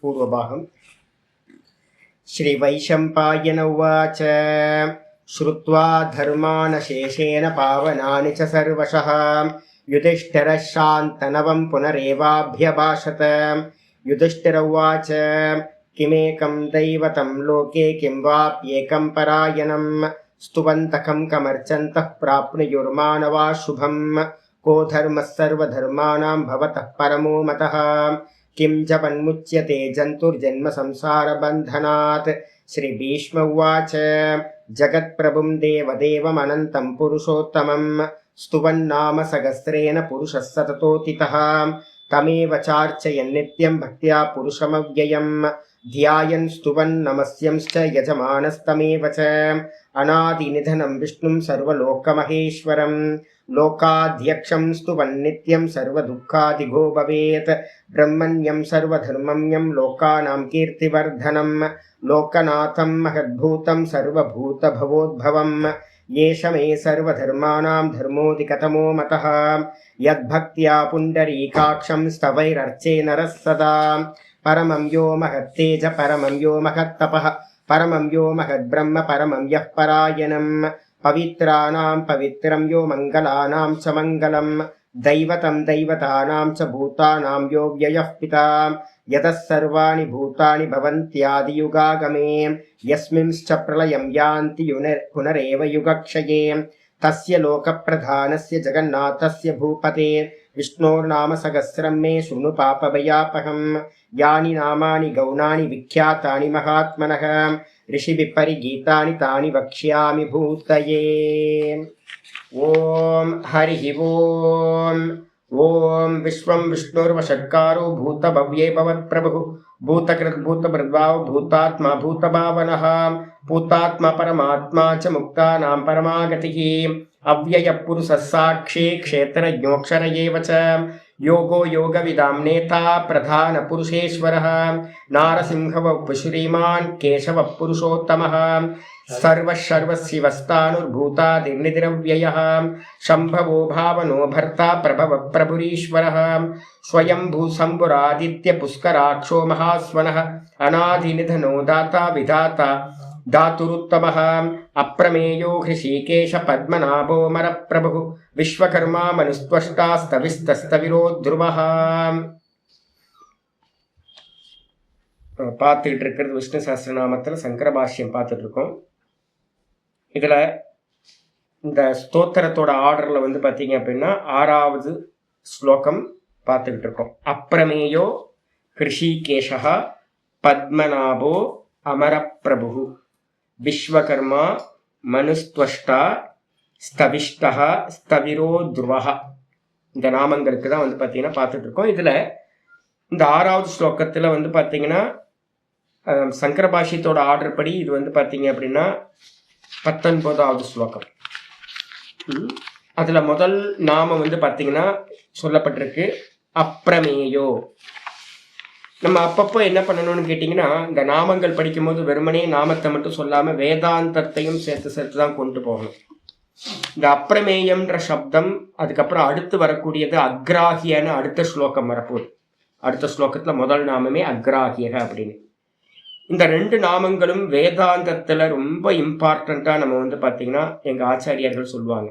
पूर्वभागम् श्रीवैशम्पायन उवाच श्रुत्वा धर्मानशेषेण पावनानि च सर्वशः युधिष्ठिरः शान्तनवं पुनरेवाभ्यभाषत। युधिष्ठिर उवाच किमेकं दैवतं लोके किं वाप्येकं परायणं स्तुवन्तकं कमर्चन्तः प्राप्नुयुर्मानवा शुभम् को धर्मः सर्वधर्माणां भवतः परमो मतः किं जपन्मुच्यते जन्तुर्जन्म संसारबन्धनात्। श्रीभीष्म उवाच जगत्प्रभुं देवदेवमनन्तं पुरुषोत्तमं स्तुवन्नाम सहस्रेण पुरुषः सततोतितः तमेव चार्चयन् नित्यं भक्त्या पुरुषमव्ययम् ध्यायन् स्तुवन् नमस्यंश्च यजमानस्तमेव च अनादिनिधनं विष्णुं सर्वलोकमहेश्वरं लोकाध्यक्षं स्तुवन् नित्यं सर्वदुःखादिगो भवेत् ब्रह्मण्यं सर्वधर्मम्यं लोकानां कीर्तिवर्धनं लोकनाथं महद्भूतं सर्वभूतभवोद्भवम् येष मे सर्वधर्माणां धर्मोऽधिकतमो मतः यद्भक्त्या पुण्डरीकाक्षं स्तवैरर्चे नरः सदा परमं यो महत्तेज परमं यो महत्तपः परमं यो महद्ब्रह्म परमं यः परायणं पवित्राणां पवित्रं यो मङ्गलानां च मङ्गलं दैवतं दैवतानां च भूतानां यो व्ययः पिता यतः सर्वाणि भूतानि भवन्त्यादियुगागमे यस्मिंश्च प्रलयं यान्ति पुनरेव युगक्षये तस्य लोकप्रधानस्य जगन्नाथस्य भूपते विष्णोर्नाम सहस्रं मे शृणु पापभयापहम् यानि नामानि गौणानि विख्यातानि महात्मनः ऋषिभिः परिगीतानि तानि वक्ष्यामि भूतये। ओम हरिः ओम। ओम विश्वं विष्णुर्वषट्कारो भूतभव्ये भवत्प्रभुः भूतकृद्भूतभृद्भावो भूतात्मा भूतभावनः भूतात्मा परमात्मा च मुक्तानां परमागतिः अव्ययः पुरुषः साक्षी क्षेत्रज्ञोऽक्षर एव च योगो योगविदां नेता प्रधानपुरुषेश्वरः नारसिंहः श्रीमान् केशवः पुरुषोत्तमः सर्वशिवस्तानुर्भूतादिर्निधिरव्ययः शम्भवो भावनो भर्ता प्रभवः प्रभुरीश्वरः स्वयंभू शम्भुरादित्य पुष्कराक्षो महास्वनः अनादिनिधनो दाता विधाता धातुरुत्तमः अप्रमेयो हृषीकेश पद्मनाभो मरप्रभुः विश्वकर्मा मनुस्त्वष्टा स्तविस्तस्तविरो ध्रुवः। பார்த்துக்கிட்டு இருக்கிறது விஷ்ணு சஹஸ்ரநாமத்தில் சங்கர பாஷ்யம் பார்த்துட்டு இருக்கோம். இதில் இந்த ஸ்தோத்திரத்தோட ஆர்டரில் வந்து பார்த்தீங்க அப்படின்னா 6வது ஸ்லோகம் பார்த்துக்கிட்டு இருக்கோம். அப்ரமேயோ ஹிருஷிகேஷா பத்மநாபோ அமரப்பிரபு விஸ்வகர்மா மனுஸ்த்வஷ்டா ஸ்தவிஷ்டா ஸ்தவிரோ துருவா இந்த நாமங்களுக்கு தான் வந்து பார்த்தீங்கன்னா பார்த்துட்டு இருக்கோம். இதில் இந்த 6வது ஸ்லோகத்தில் வந்து பார்த்தீங்கன்னா சங்கர பாஷ்யத்தோட ஆர்டர் படி இது வந்து பார்த்தீங்க அப்படின்னா 19வது ஸ்லோகம். அதில் முதல் நாமம் வந்து பார்த்தீங்கன்னா சொல்லப்பட்டிருக்கு அப்ரமேயோ. நம்ம அப்பப்போ என்ன பண்ணணும்னு கேட்டிங்கன்னா இந்த நாமங்கள் படிக்கும்போது வெறுமனே நாமத்தை மட்டும் சொல்லாமல் வேதாந்தத்தையும் சேர்த்து தான் கொண்டு போகணும். இந்த அப்ரமேயம்ன்ற சப்தம் அதுக்கப்புறம் அடுத்து வரக்கூடியது அக்ராஹியன்னு அடுத்த ஸ்லோகம் வரப்போகுது. அடுத்த ஸ்லோகத்தில் முதல் நாமமே அக்ராஹியக அப்படின்னு. இந்த 2 நாமங்களும் வேதாந்தத்தில் ரொம்ப இம்பார்ட்டண்ட்டாக நம்ம வந்து பார்த்திங்கன்னா எங்கள் ஆச்சாரியர்கள் சொல்லுவாங்க.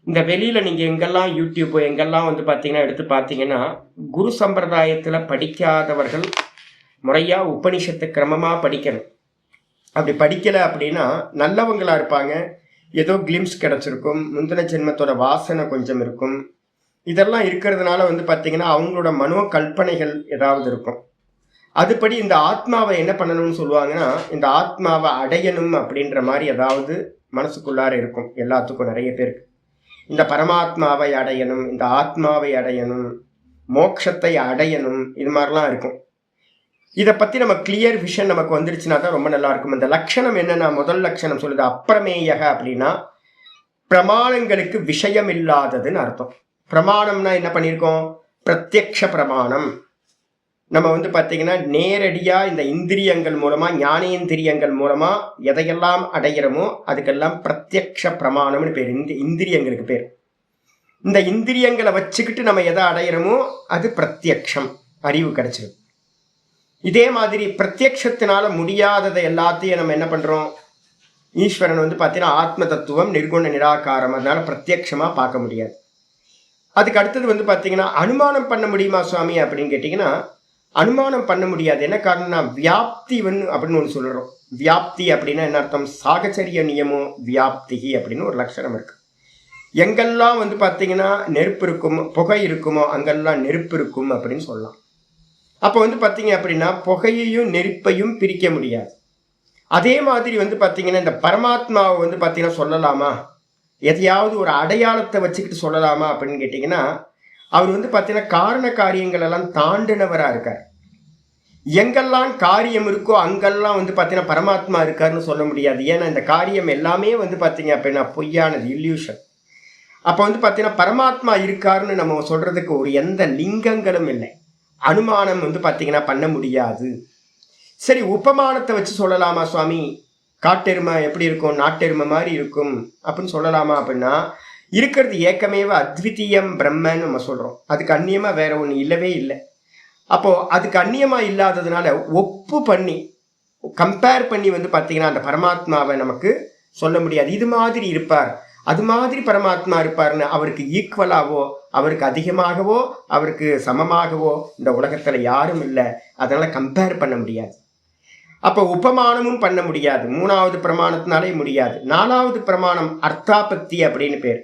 இந்த வெளியில் நீங்கள் எங்கெல்லாம் யூடியூப் எங்கெல்லாம் வந்து பார்த்தீங்கன்னா எடுத்து பார்த்தீங்கன்னா குரு சம்பிரதாயத்தில் படிக்காதவர்கள் முறையாக உபனிஷத்து கிரமமாக படிக்கணும். அப்படி படிக்கலை அப்படின்னா நல்லவங்களாக இருப்பாங்க, ஏதோ கிளிம்ஸ் கிடச்சிருக்கும், முந்தின ஜென்மத்தோட வாசனை கொஞ்சம் இருக்கும். இதெல்லாம் இருக்கிறதுனால வந்து பார்த்தீங்கன்னா அவங்களோட மனோ கல்பனைகள் ஏதாவது இருக்கும். அதுபடி இந்த ஆத்மாவை என்ன பண்ணணும்னு சொல்லுவாங்கன்னா இந்த ஆத்மாவை அடையணும் அப்படின்ற மாதிரி ஏதாவது மனசுக்குள்ளார இருக்கும் எல்லாத்துக்கும், நிறைய பேருக்கு. இந்த பரமாத்மாவை அடையணும், இந்த ஆத்மாவை அடையணும், மோட்சத்தை அடையணும், இது மாதிரிலாம் இருக்கும். இதை பற்றி நம்ம கிளியர் விஷன் நமக்கு வந்துருச்சுன்னா தான் ரொம்ப நல்லா இருக்கும். இந்த லட்சணம் என்னன்னா முதல் லட்சணம் சொல்லுது அப்ரமேயக அப்படின்னா பிரமாணங்களுக்கு விஷயம் இல்லாததுன்னு அர்த்தம். பிரமாணம்னா என்ன பண்ணியிருக்கோம்? பிரத்யக்ஷ பிரமாணம். நம்ம வந்து பார்த்தீங்கன்னா நேரடியாக இந்த இந்திரியங்கள் மூலமாக ஞானேந்திரியங்கள் மூலமாக எதையெல்லாம் அடைகிறோமோ அதுக்கெல்லாம் பிரத்யக்ஷ பிரமாணம்னு பேர். இந்திரியங்களுக்கு பேர். இந்த இந்திரியங்களை வச்சுக்கிட்டு நம்ம எதை அடையிறோமோ அது பிரத்யக்ஷம், அறிவு கிடைச்சிடும். இதே மாதிரி பிரத்யக்ஷத்தினால முடியாததை எல்லாத்தையும் நம்ம என்ன பண்றோம், ஈஸ்வரன் வந்து பார்த்தீங்கன்னா ஆத்ம தத்துவம் நிர்குண நிராகாரம், அதனால பிரத்யக்ஷமா பார்க்க முடியாது. அதுக்கு அடுத்தது வந்து பார்த்தீங்கன்னா அனுமானம் பண்ண முடியுமா சுவாமி அப்படின்னு கேட்டிங்கன்னா அனுமானம் பண்ண முடியாது. என்ன காரணம்னா வியாப்தி அப்படின்னு ஒன்று சொல்கிறோம். வியாப்தி அப்படின்னா என்ன அர்த்தம், சாகச்சரிய நியமோ வியாப்தி அப்படின்னு ஒரு லட்சணம் இருக்கு. எங்கெல்லாம் வந்து பார்த்தீங்கன்னா நெருப்பு இருக்குமோ புகை இருக்குமோ அங்கெல்லாம் நெருப்பு இருக்கும் அப்படின்னு சொல்லலாம். அப்போ வந்து பார்த்தீங்க அப்படின்னா புகையையும் நெருப்பையும் பிரிக்க முடியாது. அதே மாதிரி வந்து பார்த்தீங்கன்னா இந்த பரமாத்மாவை வந்து பார்த்தீங்கன்னா சொல்லலாமா, எதையாவது ஒரு அடையாளத்தை வச்சுக்கிட்டு சொல்லலாமா அப்படின்னு கேட்டிங்கன்னா அவர் வந்து பார்த்தீங்கன்னா காரண காரியங்கள் எல்லாம் தாண்டினவராக இருக்கார். எங்கெல்லாம் காரியம் இருக்கோ அங்கெல்லாம் வந்து பார்த்தீங்கன்னா பரமாத்மா இருக்காருன்னு சொல்ல முடியாது. ஏன்னா இந்த காரியம் எல்லாமே வந்து பார்த்தீங்க அப்படின்னா பொய்யானது, இல்யூஷன். அப்போ வந்து பார்த்தீங்கன்னா பரமாத்மா இருக்காருன்னு நம்ம சொல்றதுக்கு ஒரு எந்த லிங்கங்களும் இல்லை. அனுமானம் வந்து பார்த்தீங்கன்னா பண்ண முடியாது. சரி, உபமானத்தை வச்சு சொல்லலாமா சுவாமி, காட்டெருமை எப்படி இருக்கும், நாட்டெருமை மாதிரி இருக்கும் அப்படின்னு சொல்லலாமா அப்படின்னா இருக்கிறது ஏக்கமேவ அத்விதீயம் பிரம்மன்னு நம்ம சொல்றோம். அதுக்கு அந்நியமா வேற ஒன்று இல்லவே இல்லை. அப்போ அதுக்கு அந்நியமா இல்லாததுனால ஒப்பு பண்ணி கம்பேர் பண்ணி வந்து பார்த்தீங்கன்னா அந்த பரமாத்மாவை நமக்கு சொல்ல முடியாது. இது மாதிரி இருப்பார், அது மாதிரி பரமாத்மா இருப்பார்னு அவருக்கு ஈக்குவலாவோ அவருக்கு அதிகமாகவோ அவருக்கு சமமாகவோ இந்த உலகத்துல யாரும் இல்லை. அதனால கம்பேர் பண்ண முடியாது. அப்போ உபமானமும் பண்ண முடியாது. மூணாவது பிரமாணத்தினாலே முடியாது. நாலாவது பிரமாணம் அர்த்தாபத்தி அப்படின்னு பேர்.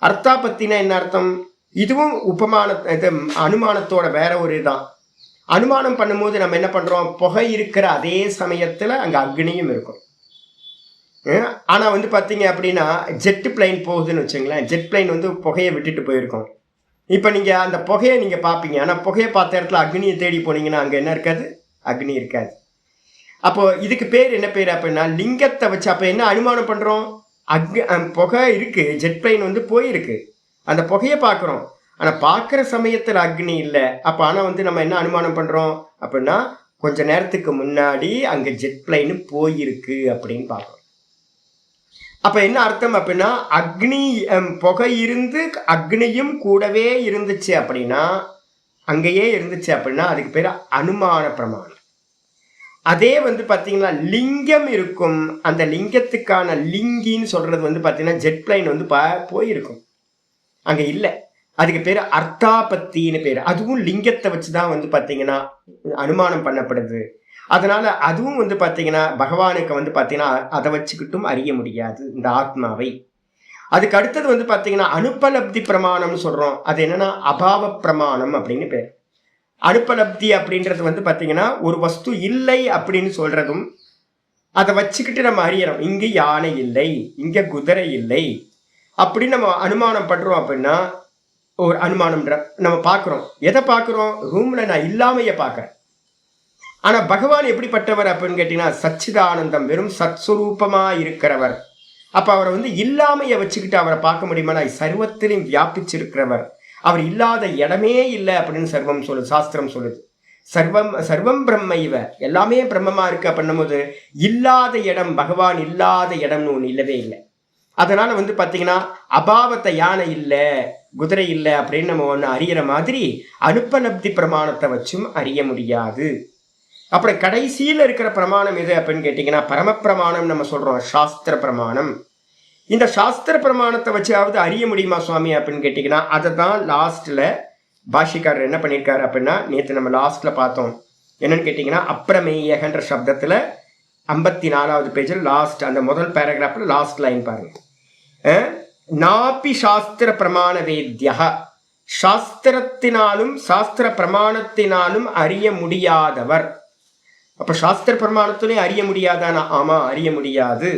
அர்த்தாபத்தினா என்ன அர்த்தம், இதுவும் இது அனுமானத்தோட வேற ஒரு இதுதான். அனுமானம் பண்ணும்போது நம்ம என்ன பண்றோம், புகை இருக்கிற அதே சமயத்துல அங்க அக்னியும் இருக்கும். ஆனா வந்து பாத்தீங்க அப்படின்னா ஜெட் பிளைன் போகுதுன்னு வச்சுங்களேன், ஜெட் பிளைன் வந்து புகையை விட்டுட்டு போயிருக்கோம். இப்ப நீங்க அந்த புகையை நீங்க பாப்பீங்க, ஆனா புகையை பார்த்த இடத்துல அக்னியை தேடி போனீங்கன்னா அங்க என்ன இருக்காது, அக்னி இருக்காது. அப்போ இதுக்கு பேர் என்ன பேர் அப்படின்னா லிங்கத்தை வச்சு. அப்ப என்ன அனுமானம் பண்றோம், புகை இருக்கு, ஜெட் பிளைன் வந்து போயிருக்கு, அந்த புகையை பார்க்குறோம், ஆனால் பார்க்குற சமயத்தில் அக்னி இல்லை. அப்போ ஆனால் வந்து நம்ம என்ன அனுமானம் பண்ணுறோம் அப்படின்னா கொஞ்ச நேரத்துக்கு முன்னாடி அங்கே ஜெட் பிளைன் போயிருக்கு அப்படின்னு பார்க்குறோம். அப்போ என்ன அர்த்தம் அப்படின்னா அக்னி புகை இருந்து அக்னியும் கூடவே இருந்துச்சு அப்படின்னா, அங்கேயே இருந்துச்சு அப்படின்னா அதுக்கு பேர் அனுமான பிரமாணம். அதே வந்து பார்த்தீங்கன்னா லிங்கம் இருக்கும், அந்த லிங்கத்துக்கான லிங்கின்னு சொல்றது வந்து பார்த்தீங்கன்னா ஜெட் பிளைன் வந்து போயிருக்கும், அங்கே இல்லை, அதுக்கு பேர் அர்த்தாபத்தின்னு பேர். அதுவும் லிங்கத்தை வச்சு தான் வந்து பார்த்தீங்கன்னா அனுமானம் பண்ணப்படுது. அதனால அதுவும் வந்து பார்த்தீங்கன்னா பகவானுக்கு வந்து பார்த்தீங்கன்னா அதை வச்சுக்கிட்டும் அறிய முடியாது இந்த ஆத்மாவை. அதுக்கு அடுத்தது வந்து பார்த்தீங்கன்னா அனுபலப்தி பிரமாணம்னு சொல்றோம். அது என்னன்னா அபாவ பிரமாணம் அப்படின்னு பேர். அனுபலப்தி அப்படின்றது வந்து பார்த்தீங்கன்னா ஒரு வஸ்து இல்லை அப்படின்னு சொல்றதும் அதை வச்சுக்கிட்டு நம்ம அறியறோம். இங்கே யானை இல்லை, இங்கே குதிரை இல்லை அப்படின்னு நம்ம அனுமானம் பண்றோம். அப்படின்னா ஒரு அனுமானம்ன்ற நம்ம பார்க்குறோம். எதை பார்க்குறோம், ரூம்ல நான் இல்லாமைய பார்க்குறேன். ஆனா பகவான் எப்படிப்பட்டவர் அப்படின்னு கேட்டீங்கன்னா சச்சிதானந்தம், வெறும் சத்ஸ்வரூபமா இருக்கிறவர். அப்ப அவரை வந்து இல்லாமைய வச்சுக்கிட்டு அவரை பார்க்க முடியுமா, சர்வத்திலையும் வியாபிச்சிருக்கிறவர், அவர் இல்லாத இடமே இல்லை அப்படின்னு சாஸ்திரம் சொல்லுது. சர்வம் பிரம்ம இவ, எல்லாமே பிரம்மமா இருக்கு அப்படின்னும் போது இல்லாத இடம், பகவான் இல்லாத இடம்னு ஒன்று இல்லவே இல்லை. அதனால வந்து பார்த்தீங்கன்னா அபாவத்தை யானை இல்லை குதிரை இல்லை அப்படின்னு நம்ம ஒன்று அறிகிற மாதிரி அனுபலப்தி பிரமாணத்தை வச்சும் அறிய முடியாது. அப்புறம் கடைசியில் இருக்கிற பிரமாணம் எது அப்படின்னு கேட்டிங்கன்னா பரமப்பிரமாணம் நம்ம சொல்றோம், சாஸ்திர பிரமாணம். இந்த சாஸ்திர பிரமாணத்தை வச்சாவது அறிய முடியுமா சுவாமி அப்படின்னு கேட்டிங்கன்னா அதை தான் லாஸ்ட்ல பாஷிக்காரர் என்ன பண்ணியிருக்காரு அப்படின்னா நேற்று நம்ம லாஸ்ட்ல பார்த்தோம். என்னன்னு கேட்டிங்கன்னா அப்ரமேயகன்ற சப்தத்துல 54வது பேஜில் லாஸ்ட் அந்த முதல் பேராகிராஃப்ல லாஸ்ட் லைன் பாருங்க. நாபி சாஸ்திர பிரமாண வேத்யா, சாஸ்திரத்தினாலும் சாஸ்திர பிரமாணத்தினாலும் அறிய முடியாதவர். அப்ப சாஸ்திர பிரமாணத்திலையும் அறிய முடியாதானா, ஆமா அறிய முடியாது.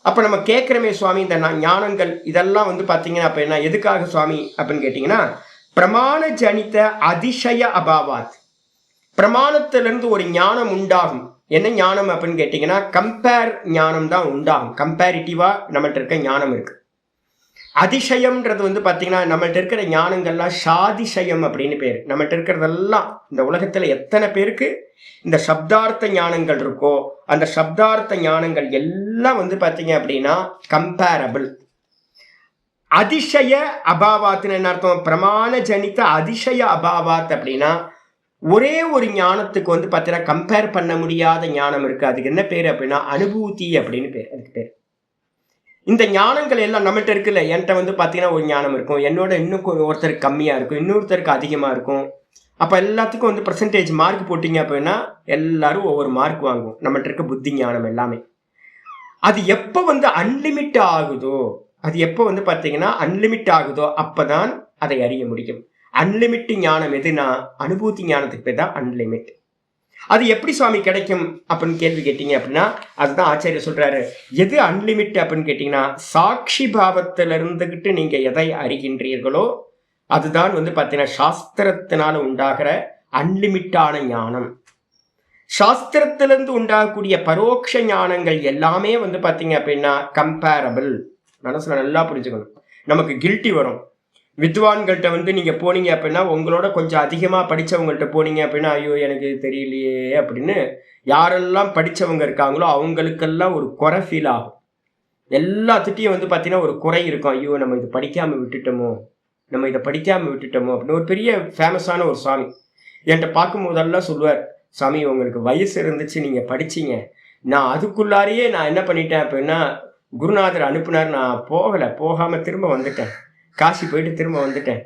அப்ப நம்ம கேட்கிறோமே சுவாமி இந்த ஞானங்கள் இதெல்லாம் வந்து பாத்தீங்கன்னா அப்ப என்ன எதுக்காக சுவாமி அப்படின்னு கேட்டீங்கன்னா பிரமாண ஜனித அதிசய அபாவாத், பிரமாணத்திலிருந்து ஒரு ஞானம் உண்டாகும். என்ன ஞானம் அப்படின்னு கேட்டீங்கன்னா கம்பேர் ஞானம் தான் உண்டாகும். கம்பேரிட்டிவா நம்மள்ட்ட இருக்க ஞானம் இருக்கு. அதிசயம்ன்றது வந்து பாத்தீங்கன்னா நம்மள்ட்ட இருக்கிற ஞானங்கள்லாம் சாதிசயம் அப்படின்னு பேரு. நம்மள்ட்ட இருக்கிறதெல்லாம் இந்த உலகத்துல எத்தனை பேருக்கு இந்த சப்தார்த்த ஞானங்கள் இருக்கோ அந்த சப்தார்த்த ஞானங்கள் எல்லாம் வந்து பாத்தீங்க அப்படின்னா கம்பேரபிள். அதிசய அபாவாத்துன்னு என்ன அர்த்தம், பிரமாண ஜனித அதிசய அபாவாத் அப்படின்னா ஒரே ஒரு ஞானத்துக்கு வந்து பார்த்தீங்கன்னா கம்பேர் பண்ண முடியாத ஞானம் இருக்கு. அதுக்கு என்ன பேர் அப்படின்னா அனுபூதி அப்படின்னு பேர். அதுக்கு பேர் இந்த ஞானங்கள் எல்லாம் நம்மகிட்ட இருக்குல்ல. என்கிட்ட வந்து பார்த்தீங்கன்னா ஒரு ஞானம் இருக்கும், என்னோட இன்னும் ஒருத்தருக்கு கம்மியாக இருக்கும், இன்னொருத்தருக்கு அதிகமாக இருக்கும். அப்போ எல்லாத்துக்கும் வந்து பர்சன்டேஜ் மார்க் போட்டிங்க அப்படின்னா எல்லாரும் ஒவ்வொரு மார்க் வாங்குவோம். நம்மகிட்ட இருக்க புத்தி ஞானம் எல்லாமே. அது எப்போ வந்து அன்லிமிட் ஆகுதோ, அது எப்போ வந்து பார்த்தீங்கன்னா அன்லிமிட் ஆகுதோ அப்போதான் அதை அறிய முடியும். அன்லிமிட் ஞானம் எதுனா அனுபூதி ஞானத்துக்கு பேர் தான் அன்லிமிட். அது எப்படி சுவாமி கிடைக்கும் அப்படின்னு கேள்வி கேட்டீங்க அப்படின்னா அதுதான் ஆச்சாரியர் சொல்றாரு. எது அன்லிமிட் அப்படின்னு கேட்டீங்கன்னா சாட்சி பாவத்துல இருந்துகிட்டு நீங்க எதை அறிகின்றீர்களோ அதுதான் வந்து பார்த்தீங்கன்னா சாஸ்திரத்தினால உண்டாகிற அன்லிமிட்டான ஞானம். சாஸ்திரத்திலிருந்து உண்டாகக்கூடிய பரோட்ச ஞானங்கள் எல்லாமே வந்து பார்த்தீங்க அப்படின்னா கம்பேரபிள். மனசுல நல்லா புரிஞ்சுக்கணும். நமக்கு கில்ட்டி வரும். வித்வான்கள்கிட்ட வந்து நீங்கள் போனீங்க அப்படின்னா உங்களோட கொஞ்சம் அதிகமாக படித்தவங்கள்ட்ட போனீங்க அப்படின்னா ஐயோ எனக்கு தெரியலையே அப்படின்னு யாரெல்லாம் படித்தவங்க இருக்காங்களோ அவங்களுக்கெல்லாம் ஒரு குறை ஃபீல் ஆகும். எல்லாத்துட்டையும் வந்து பார்த்தீங்கன்னா ஒரு குறை இருக்கும். ஐயோ நம்ம இதை படிக்காமல் விட்டுட்டோமோ, நம்ம இதை படிக்காமல் விட்டுட்டோமோ அப்படின்னு. ஒரு பெரிய ஃபேமஸான ஒரு சுவாமி என்கிட்ட பார்க்கும்போதெல்லாம் சொல்லுவார், சாமி உங்களுக்கு வயசு இருந்துச்சு, நீங்கள் படிச்சிங்க, நான் அதுக்குள்ளாரையே நான் என்ன பண்ணிட்டேன் அப்படின்னா குருநாதர் அனுப்புனார், நான் போகாமல் திரும்ப வந்துட்டேன், காசி போயிட்டு திரும்ப வந்துட்டேன்.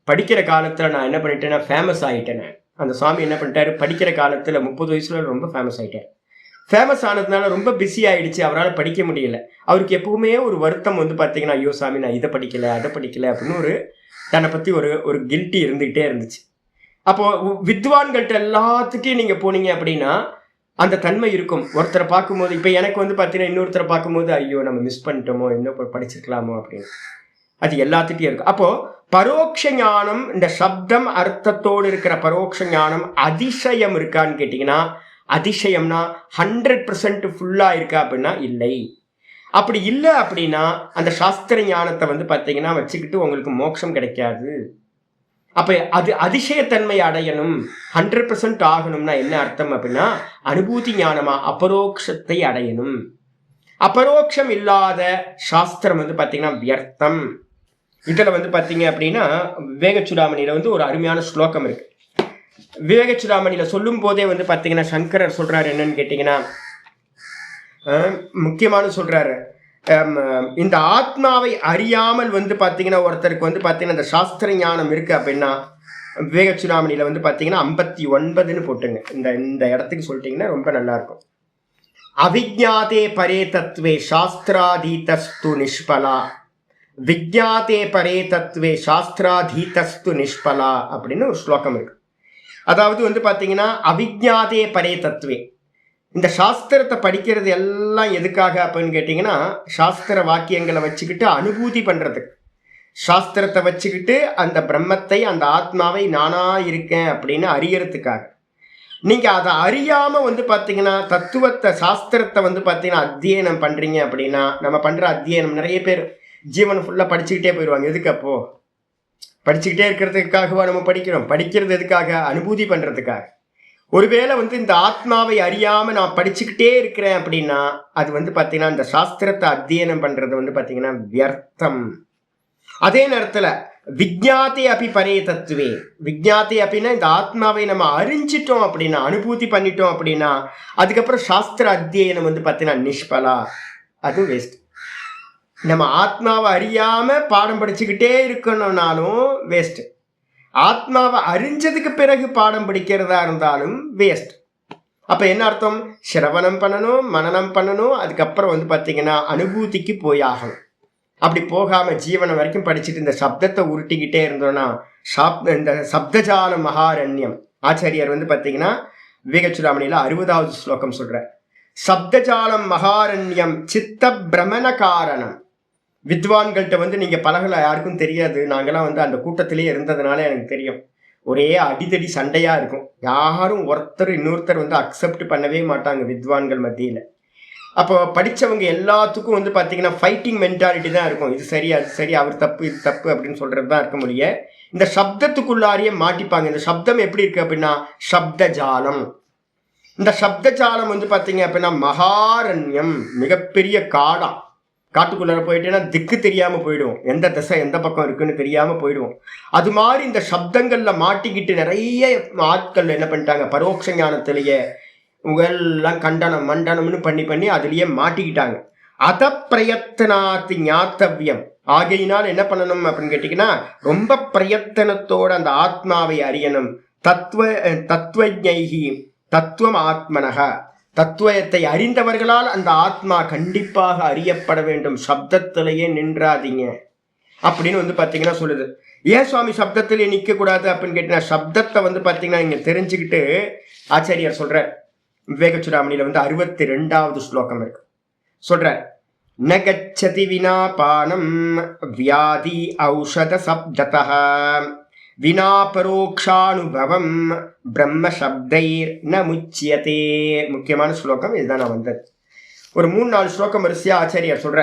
படிக்கிற காலத்தில் நான் என்ன பண்ணிட்டேன்னா ஃபேமஸ் ஆகிட்டேன். அந்த சுவாமி என்ன பண்ணிட்டாரு, படிக்கிற காலத்தில் 30 வயசுல ரொம்ப ஃபேமஸ் ஆகிட்டார். ஃபேமஸ் ஆனதுனால ரொம்ப பிஸி ஆகிடுச்சு, அவரால் படிக்க முடியல. அவருக்கு எப்பவுமே ஒரு வருத்தம் வந்து பார்த்தீங்கன்னா ஐயோ சாமி நான் இதை படிக்கலை அதை படிக்கலை அப்படின்னு ஒரு தன்னை பற்றி ஒரு கில்ட்டி இருந்துகிட்டே இருந்துச்சு. அப்போது வித்வான்கள்ட்ட எல்லாத்துட்டையும் நீங்கள் போனீங்க அப்படின்னா அந்த தன்மை இருக்கும். ஒருத்தரை பார்க்கும்போது இப்போ எனக்கு வந்து பார்த்தீங்கன்னா இன்னொருத்தரை பார்க்கும்போது ஐயோ நம்ம மிஸ் பண்ணிட்டோமோ, இன்னும் படிச்சிருக்கலாமோ அப்படின்னு அது எல்லாத்துட்டையும் இருக்கும். அப்போ பரோட்ச ஞானம், இந்த சப்தம் அர்த்தத்தோடு இருக்கிற பரோட்ச ஞானம் அதிசயம் இருக்கான்னு கேட்டிங்கன்னா அதிசயம்னா 100% ஃபுல்லாக இருக்கா அப்படின்னா இல்லை. அப்படி இல்லை அப்படின்னா அந்த சாஸ்திர ஞானத்தை வந்து பார்த்தீங்கன்னா வச்சுக்கிட்டு உங்களுக்கு மோட்சம் கிடைக்காது. அப்போ அது அதிசயத்தன்மை அடையணும், 100% ஆகணும்னா என்ன அர்த்தம் அப்படின்னா அனுபூதி ஞானமா அபரோக்ஷத்தை அடையணும். அபரோக்ஷம் இல்லாத சாஸ்திரம் வந்து பார்த்தீங்கன்னா வியர்த்தம். இதில் வந்து பார்த்தீங்க அப்படின்னா விவேகச்சுடாமணியில் வந்து ஒரு அருமையான ஸ்லோகம் இருக்கு. விவேகச்சுடாமணியில் சொல்லும் போதே வந்து பார்த்தீங்கன்னா சங்கரர் சொல்றாரு என்னன்னு கேட்டிங்கன்னா முக்கியமான சொல்றாரு, இந்த ஆத்மாவை அறியாமல் வந்து பார்த்தீங்கன்னா ஒருத்தருக்கு வந்து பார்த்தீங்கன்னா இந்த சாஸ்திர ஞானம் இருக்கு அப்படின்னா விவேகச்சுடாமணியில் வந்து பார்த்தீங்கன்னா 59ன்னு போட்டுங்க. இந்த இடத்துக்கு சொல்லிட்டீங்கன்னா ரொம்ப நல்லா இருக்கும். அவிஜ்ஞாதே பரே தத்வே சாஸ்திராதீதஸ்து நிஷ்பலா, விஜ்ஞாதே பரே தத்வே சாஸ்திராதீதஸ்து நிஷ்பலா அப்படின்னு ஒரு ஸ்லோகம் இருக்கு. அதாவது வந்து பார்த்தீங்கன்னா அவிஜ்ஞாதே பரே தத்வே, இந்த சாஸ்திரத்தை படிக்கிறது எல்லாம் எதுக்காக அப்படின்னு கேட்டிங்கன்னா சாஸ்திர வாக்கியங்களை வச்சுக்கிட்டு அனுபூதி பண்ணுறதுக்கு, சாஸ்திரத்தை வச்சுக்கிட்டு அந்த பிரம்மத்தை அந்த ஆத்மாவை நானா இருக்கேன் அப்படின்னு அறியறதுக்காக. நீங்கள் அதை அறியாமல் வந்து பார்த்தீங்கன்னா தத்துவத்தை சாஸ்திரத்தை வந்து பார்த்தீங்கன்னா அத்தியனம் பண்ணுறீங்க அப்படின்னா நம்ம பண்ணுற அத்தியனம் நிறைய பேர் ஜீவன் ஃபுல்லாக படிச்சுக்கிட்டே போயிடுவாங்க. எதுக்கு அப்போ படிச்சுக்கிட்டே இருக்கிறதுக்காகவா நம்ம படிக்கிறோம்? படிக்கிறது எதுக்காக? அனுபூதி பண்ணுறதுக்காக. ஒருவேளை வந்து இந்த ஆத்மாவை அறியாமல் நான் படிச்சுக்கிட்டே இருக்கிறேன் அப்படின்னா அது வந்து பார்த்தீங்கன்னா இந்த சாஸ்திரத்தை அத்தியனம் பண்ணுறது வந்து பார்த்தீங்கன்னா வியர்த்தம். அதே நேரத்தில் விஜ்ஞாதே அப்படி பரே தத்துவே, விஜ்ஞாதே அப்படின்னா இந்த ஆத்மாவை நம்ம அறிஞ்சிட்டோம் அப்படின்னா அனுபூதி பண்ணிட்டோம் அப்படின்னா அதுக்கப்புறம் சாஸ்திர அத்தியனம் வந்து பார்த்தீங்கன்னா நிஷ்பலா, அது வேஸ்ட். நம்ம ஆத்மாவை அறியாமல் பாடம் படிச்சுக்கிட்டே இருக்கணும்னாலும் வேஸ்ட். ஆத்மாவை அறிஞ்சதுக்கு பிறகு பாடம் படிக்கிறதா இருந்தாலும் வேஸ்ட். அப்போ என்ன அர்த்தம்? சிரவணம் பண்ணணும், மனனம் பண்ணணும், அதுக்கப்புறம் வந்து பார்த்தீங்கன்னா அனுபூதிக்கு போய் ஆகணும். அப்படி போகாமல் ஜீவனம் வரைக்கும் படிச்சுட்டு இந்த சப்தத்தை உருட்டிக்கிட்டே இருந்தோம்னா இந்த சப்தஜால மகாரண்யம். ஆச்சாரியர் வந்து பார்த்தீங்கன்னா விவேகச்சுடாமணியில் 60வது ஸ்லோகம் சொல்கிறார், சப்தஜாலம் மகாரண்யம் சித்த பிரமண காரணம். வித்வான்கள்கிட்ட வந்து நீங்கள் பழகலை, யாருக்கும் தெரியாது. நாங்களாம் வந்து அந்த கூட்டத்திலேயே இருந்ததுனால எனக்கு தெரியும். ஒரே அடிதடி சண்டையாக இருக்கும். யாரும் ஒருத்தர் இன்னொருத்தர் வந்து அக்செப்ட் பண்ணவே மாட்டாங்க வித்வான்கள் மத்தியில். அப்போ படித்தவங்க எல்லாத்துக்கும் வந்து பார்த்தீங்கன்னா ஃபைட்டிங் மென்டாலிட்டி தான் இருக்கும். இது சரி அது சரி, அவர் தப்பு இது தப்பு அப்படின்னு சொல்கிறது தான் இருக்க முடிய இந்த சப்தத்துக்குள்ளாரியே மாட்டிப்பாங்க. இந்த சப்தம் எப்படி இருக்குது அப்படின்னா சப்தஜாலம். இந்த சப்தஜாலம் வந்து பார்த்தீங்க அப்படின்னா மகாரண்யம், மிகப்பெரிய காடம். காட்டுக்குள்ளார போயிட்டேன்னா திக்கு தெரியாமல் போயிடுவோம், எந்த திசை எந்த பக்கம் இருக்குன்னு தெரியாமல் போயிடுவோம். அது மாதிரி இந்த சப்தங்களில் மாட்டிக்கிட்டு நிறைய ஆட்கள் என்ன பண்ணிட்டாங்க, பரோட்ச ஞானத்திலேயே எல்லாம் கண்டனம் மண்டனம்னு பண்ணி பண்ணி அதுலேயே மாட்டிக்கிட்டாங்க. அத பிரயத்தனாத்தி ஞாத்தவியம். ஆகையினால் என்ன பண்ணணும் அப்படின்னு கேட்டீங்கன்னா, ரொம்ப பிரயத்தனத்தோட அந்த ஆத்மாவை அறியணும். தத்துவஜைகி தத்துவம் ஆத்மனக, தத்துவத்தை அறிந்தவர்களால் அந்த ஆத்மா கண்டிப்பாக அறியப்பட வேண்டும். சப்தத்திலேயே நின்றாதீங்க அப்படின்னு பார்த்தீங்கன்னா சொல்லுது. ஏன் சுவாமி சப்தத்திலே நிற்க கூடாது அப்படின்னு கேட்டீங்கன்னா, சப்தத்தை பார்த்தீங்கன்னா இங்க தெரிஞ்சுக்கிட்டு ஆச்சாரியார் சொல்ற விவேகச்சுடாமணியில 62வது ஸ்லோகம் இருக்கு. சொல்ற, நகச்சதி வினா பானம் வியாதி ஔஷத சப்ததः வினா பரோக்ஷானுபவம் பிரம்ம சப்தைர் ந முச்சியதே. முக்கியமான ஸ்லோகம் இதுதான். நான் வந்தது ஒரு 3-4 ஸ்லோகம் வரிசையா ஆச்சாரியார் சொல்ற,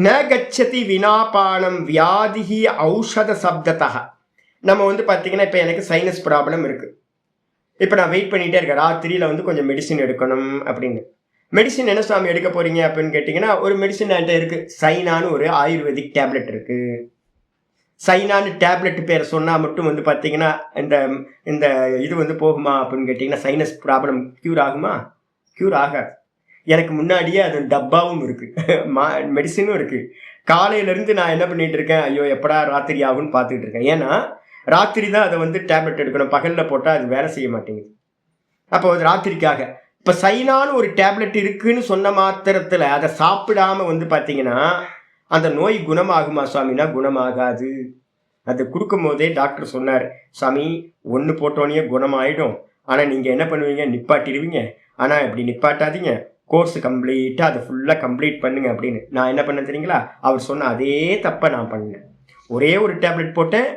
ந கச்சதி வினாபானம் வியாதிஹி ஔஷத சப்ததः. நம்ம பார்த்தீங்கன்னா இப்போ எனக்கு சைனஸ் ப்ராப்ளம் இருக்கு. இப்போ நான் வெயிட் பண்ணிகிட்டே இருக்கேன், ராத்திரியில் கொஞ்சம் மெடிசின் எடுக்கணும் அப்படின்னு. மெடிசின் என்ன சாமி எடுக்க போகிறீங்க அப்படின்னு கேட்டிங்கன்னா, ஒரு மெடிசின் என்கிட்ட இருக்குது. சைனான்னு ஒரு ஆயுர்வேதிக் டேப்லெட் இருக்குது. சைனான்னு டேப்லெட் பேரை சொன்னால் மட்டும் பார்த்தீங்கன்னா இந்த இந்த இது போகுமா அப்படின்னு கேட்டிங்கன்னா, சைனஸ் ப்ராப்ளம் க்யூர் ஆகுமா? க்யூர் ஆகாது. எனக்கு முன்னாடியே அது டப்பாவும் இருக்குது, மெடிசினும் இருக்குது. காலையிலேருந்து நான் என்ன பண்ணிகிட்டு இருக்கேன், ஐயோ எப்படா ராத்திரி ஆகும்னு பார்த்துக்கிட்டு இருக்கேன். ஏன்னா ராத்திரி தான் அதை டேப்லெட் எடுக்கணும், பகலில் போட்டால் அது வேலை செய்ய மாட்டேங்குது. அப்போ அது ராத்திரிக்காக. இப்போ சைனான்னு ஒரு டேப்லெட் இருக்குன்னு சொன்ன மாத்திரத்தில் அதை சாப்பிடாம பார்த்தீங்கன்னா அந்த நோய் குணமாகுமா சுவாமினா? குணமாகாது. அது கொடுக்கும் போதே டாக்டர் சொன்னார், சாமி ஒன்று போட்டோன்னே குணமாயிடும், ஆனால் நீங்கள் என்ன பண்ணுவீங்க, நிப்பாட்டிடுவீங்க. ஆனால் இப்படி நிப்பாட்டாதீங்க, கோர்ஸ் கம்ப்ளீட்டாக அதை ஃபுல்லாக கம்ப்ளீட் பண்ணுங்க அப்படின்னு. நான் என்ன பண்ண தெரியுங்களா, அவர் சொன்ன அதே தப்பை நான் பண்ணேன். ஒரே ஒரு டேப்லெட் போட்டேன்,